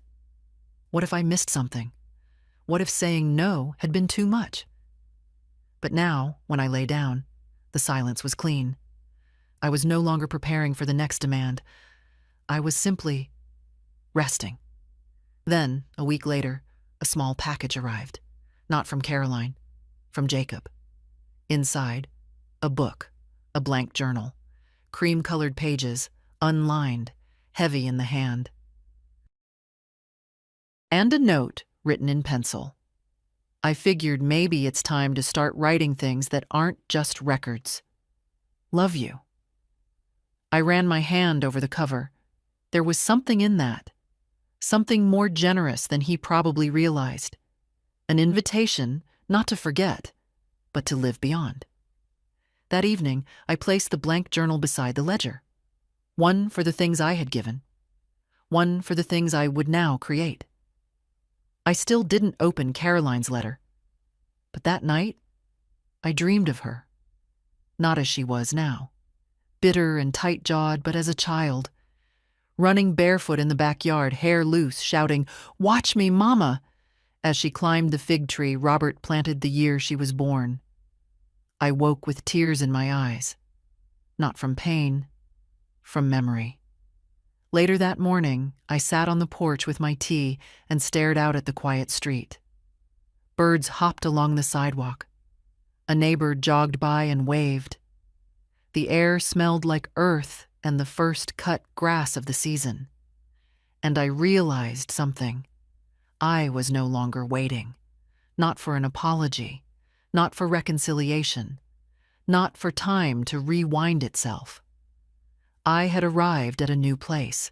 What if I missed something? What if saying no had been too much? But now, when I lay down, the silence was clean. I was no longer preparing for the next demand. I was simply resting. Then, a week later, a small package arrived. Not from Caroline, from Jacob. Inside, a book, a blank journal, cream-colored pages, unlined, heavy in the hand. And a note written in pencil. I figured maybe it's time to start writing things that aren't just records. Love you. I ran my hand over the cover. There was something in that. Something more generous than he probably realized. An invitation not to forget, but to live beyond. That evening, I placed the blank journal beside the ledger. One for the things I had given. One for the things I would now create. I still didn't open Caroline's letter. But that night, I dreamed of her. Not as she was now. Bitter and tight-jawed, but as a child. Running barefoot in the backyard, hair loose, shouting, "Watch me, Mama!" As she climbed the fig tree Robert planted the year she was born. I woke with tears in my eyes. Not from pain, from memory. Later that morning, I sat on the porch with my tea and stared out at the quiet street. Birds hopped along the sidewalk. A neighbor jogged by and waved. The air smelled like earth and the first cut grass of the season. And I realized something. I was no longer waiting. Not for an apology. Not for reconciliation. Not for time to rewind itself. I had arrived at a new place.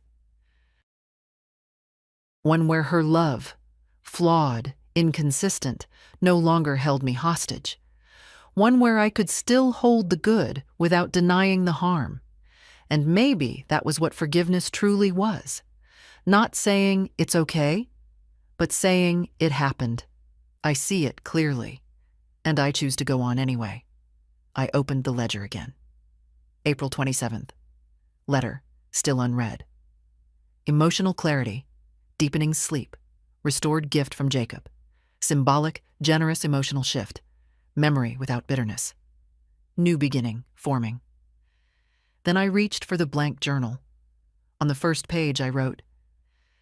One where her love, flawed, inconsistent, no longer held me hostage. One where I could still hold the good without denying the harm. And maybe that was what forgiveness truly was. Not saying it's okay, but saying it happened. I see it clearly, and I choose to go on anyway. I opened the ledger again. April 27th. Letter, still unread. Emotional clarity, deepening sleep, restored gift from Jacob. Symbolic, generous emotional shift. Memory without bitterness. New beginning, forming. Then I reached for the blank journal. On the first page I wrote,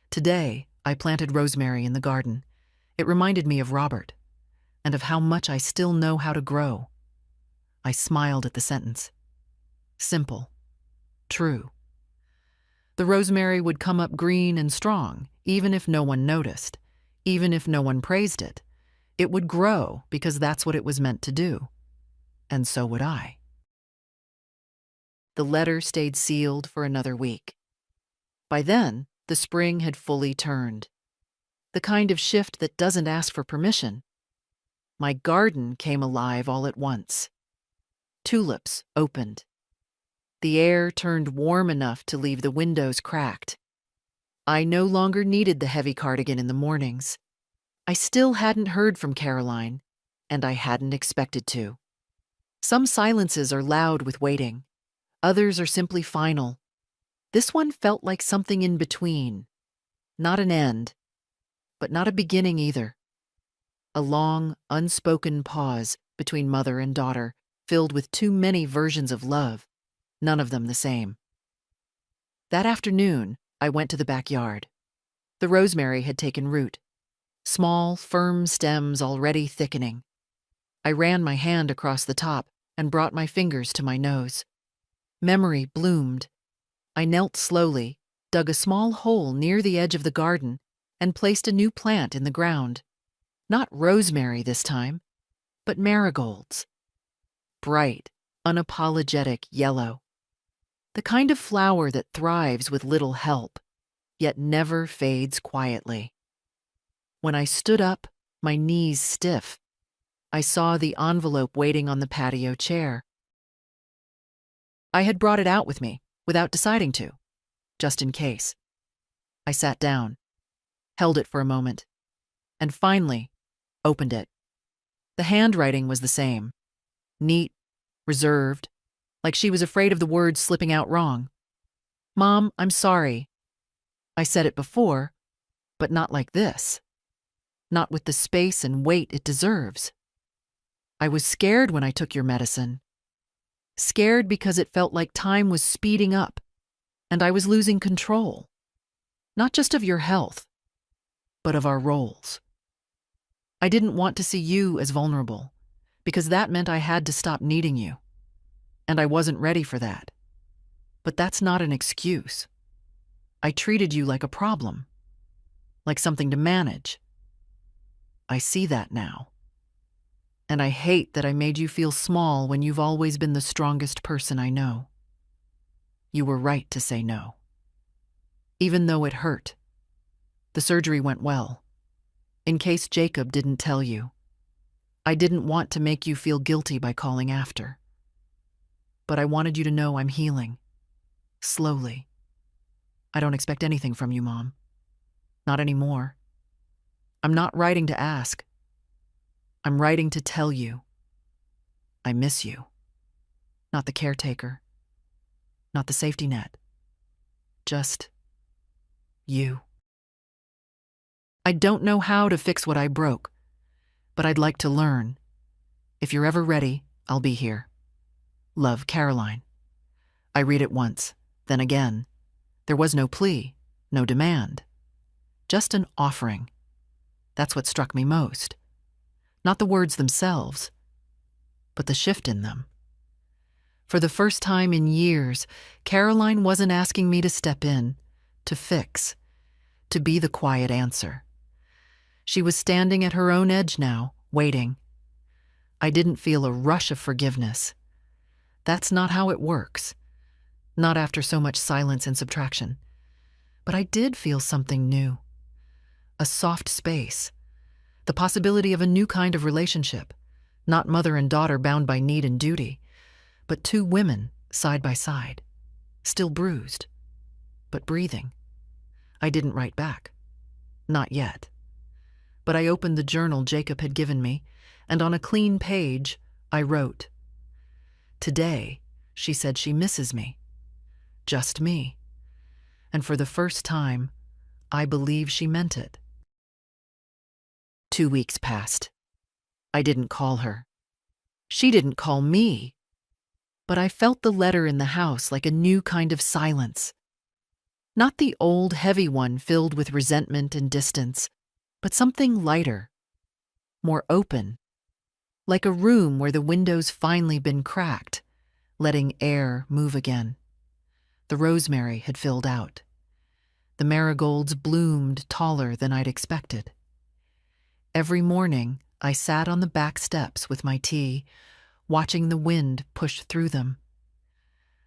"Today I planted rosemary in the garden. It reminded me of Robert, and of how much I still know how to grow." I smiled at the sentence. Simple. True. The rosemary would come up green and strong, even if no one noticed, even if no one praised it. It would grow because that's what it was meant to do. And so would I. The letter stayed sealed for another week. By then, the spring had fully turned. The kind of shift that doesn't ask for permission. My garden came alive all at once. Tulips opened. The air turned warm enough to leave the windows cracked. I no longer needed the heavy cardigan in the mornings. I still hadn't heard from Caroline, and I hadn't expected to. Some silences are loud with waiting. Others are simply final. This one felt like something in between. Not an end, but not a beginning either. A long, unspoken pause between mother and daughter, filled with too many versions of love, none of them the same. That afternoon, I went to the backyard. The rosemary had taken root, small, firm stems already thickening. I ran my hand across the top and brought my fingers to my nose. Memory bloomed. I knelt slowly, dug a small hole near the edge of the garden, and placed a new plant in the ground. Not rosemary this time, but marigolds. Bright, unapologetic yellow. The kind of flower that thrives with little help, yet never fades quietly. When I stood up, my knees stiff, I saw the envelope waiting on the patio chair. I had brought it out with me, without deciding to, just in case. I sat down, held it for a moment, and finally opened it. The handwriting was the same, neat, reserved, like she was afraid of the words slipping out wrong. "Mom, I'm sorry. I said it before, but not like this. Not with the space and weight it deserves. I was scared when I took your medicine. Scared because it felt like time was speeding up, and I was losing control. Not just of your health, but of our roles. I didn't want to see you as vulnerable, because that meant I had to stop needing you. And I wasn't ready for that. But that's not an excuse. I treated you like a problem, like something to manage. I see that now. And I hate that I made you feel small when you've always been the strongest person I know. You were right to say no. Even though it hurt. The surgery went well. In case Jacob didn't tell you. I didn't want to make you feel guilty by calling after. But I wanted you to know I'm healing. Slowly. I don't expect anything from you, Mom. Not anymore. I'm not writing to ask. I'm writing to tell you. I miss you. Not the caretaker. Not the safety net. Just you. I don't know how to fix what I broke, but I'd like to learn. If you're ever ready, I'll be here. Love, Caroline. I read it once, then again. There was no plea, no demand. Just an offering. That's what struck me most. Not the words themselves, but the shift in them. For the first time in years, Caroline wasn't asking me to step in, to fix, to be the quiet answer. She was standing at her own edge now, waiting. I didn't feel a rush of forgiveness. That's not how it works. Not after so much silence and subtraction. But I did feel something new. A soft space. The possibility of a new kind of relationship. Not mother and daughter bound by need and duty, but two women side by side. Still bruised, but breathing. I didn't write back. Not yet. But I opened the journal Jacob had given me, and on a clean page, I wrote, "Today, she said she misses me. Just me. And for the first time, I believe she meant it." 2 weeks passed. I didn't call her. She didn't call me. But I felt the letter in the house like a new kind of silence. Not the old, heavy one filled with resentment and distance, but something lighter, more open, like a room where the window's finally been cracked, letting air move again. The rosemary had filled out. The marigolds bloomed taller than I'd expected. Every morning, I sat on the back steps with my tea, watching the wind push through them.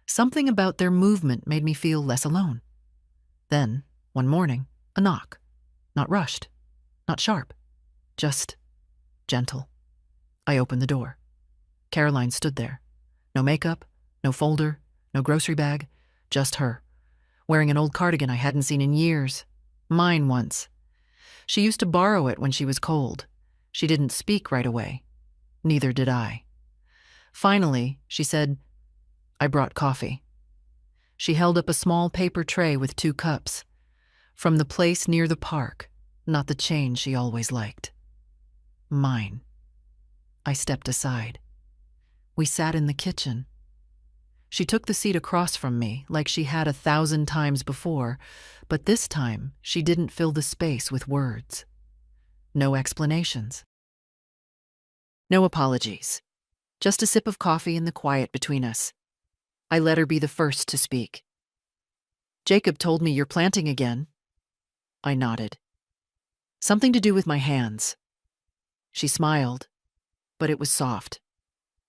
Something about their movement made me feel less alone. Then, one morning, a knock. Not rushed, not sharp, just gentle. I opened the door. Caroline stood there. No makeup, no folder, no grocery bag, just her, wearing an old cardigan I hadn't seen in years, Mine once. She used to borrow it when she was cold. She didn't speak right away. Neither did I. Finally, she said, "I brought coffee." She held up a small paper tray with 2 cups. From the place near the park, not the chain she always liked. Mine. I stepped aside. We sat in the kitchen. She took the seat across from me like she had 1,000 times before, but this time she didn't fill the space with words. No explanations. No apologies. Just a sip of coffee in the quiet between us. I let her be the first to speak. "Jacob told me you're planting again." I nodded. "Something to do with my hands." She smiled, but it was soft,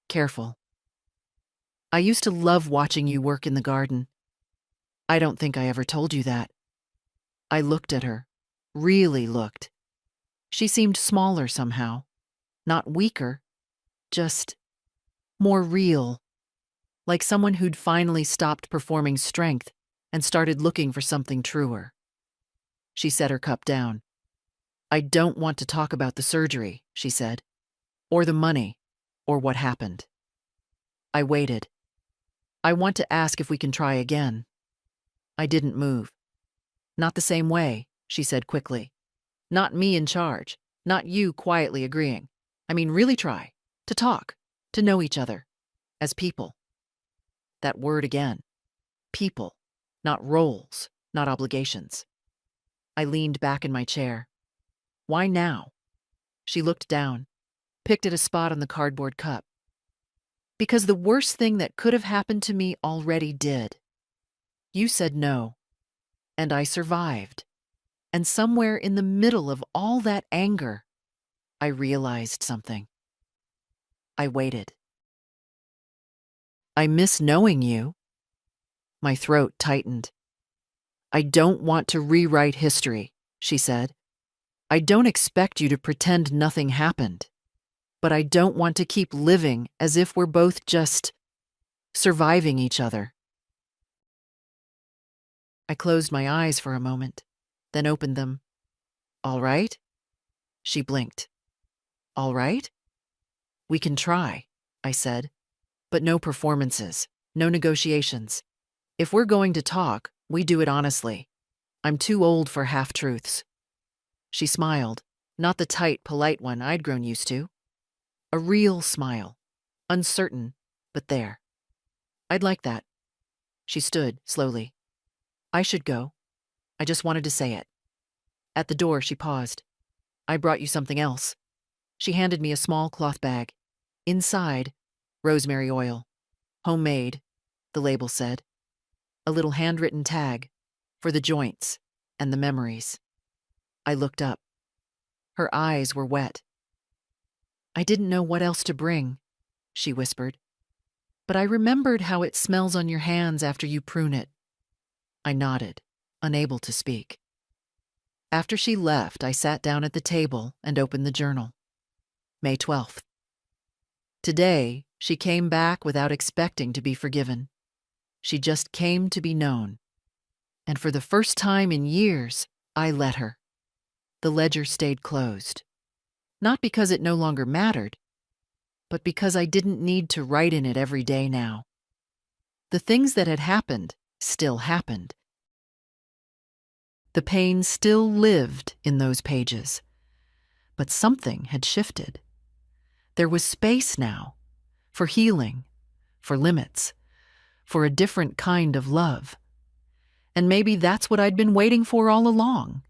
careful. "I used to love watching you work in the garden." "I don't think I ever told you that." I looked at her, really looked. She seemed smaller somehow, not weaker, just more real, like someone who'd finally stopped performing strength and started looking for something truer. She set her cup down. "I don't want to talk about the surgery," she said, "or the money, or what happened." I waited. "I want to ask if we can try again." I didn't move. "Not the same way," she said quickly. "Not me in charge, not you quietly agreeing. I mean, really try. To talk, to know each other. As people." That word again. People, not roles, not obligations. I leaned back in my chair. "Why now?" She looked down, picked at a spot on the cardboard cup. "Because the worst thing that could have happened to me already did. You said no, and I survived. And somewhere in the middle of all that anger, I realized something." I waited. "I miss knowing you." My throat tightened. "I don't want to rewrite history," she said. "I don't expect you to pretend nothing happened. But I don't want to keep living as if we're both just surviving each other." I closed my eyes for a moment, then opened them. "All right?" She blinked. "All right?" "We can try," I said. "But no performances, no negotiations. If we're going to talk, we do it honestly. I'm too old for half-truths." She smiled, not the tight, polite one I'd grown used to. A real smile, uncertain, but there. "I'd like that." She stood, slowly. "I should go. I just wanted to say it." At the door, she paused. "I brought you something else." She handed me a small cloth bag. Inside, rosemary oil. "Homemade," the label said. A little handwritten tag, "For the joints and the memories." I looked up. Her eyes were wet. "I didn't know what else to bring," she whispered. "But I remembered how it smells on your hands after you prune it." I nodded, unable to speak. After she left, I sat down at the table and opened the journal. May 12th. Today, she came back without expecting to be forgiven. She just came to be known. And for the first time in years, I let her. The ledger stayed closed. Not because it no longer mattered, but because I didn't need to write in it every day now. The things that had happened still happened. The pain still lived in those pages. But something had shifted. There was space now, for healing, for limits, for a different kind of love. And maybe that's what I'd been waiting for all along.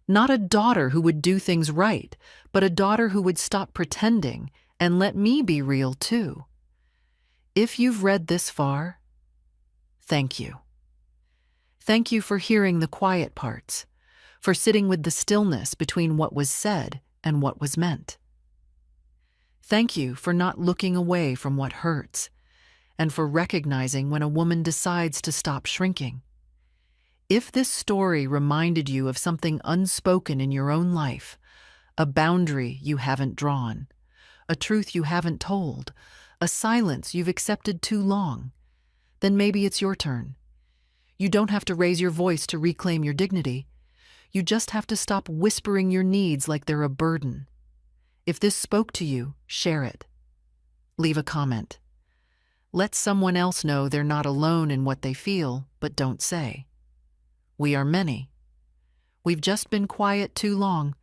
Not a daughter who would do things right, but a daughter who would stop pretending and let me be real too. If you've read this far, thank you. Thank you for hearing the quiet parts, for sitting with the stillness between what was said and what was meant. Thank you for not looking away from what hurts, and for recognizing when a woman decides to stop shrinking. If this story reminded you of something unspoken in your own life, a boundary you haven't drawn, a truth you haven't told, a silence you've accepted too long, then maybe it's your turn. You don't have to raise your voice to reclaim your dignity. You just have to stop whispering your needs like they're a burden. If this spoke to you, share it. Leave a comment. Let someone else know they're not alone in what they feel, but don't say. We are many. We've just been quiet too long,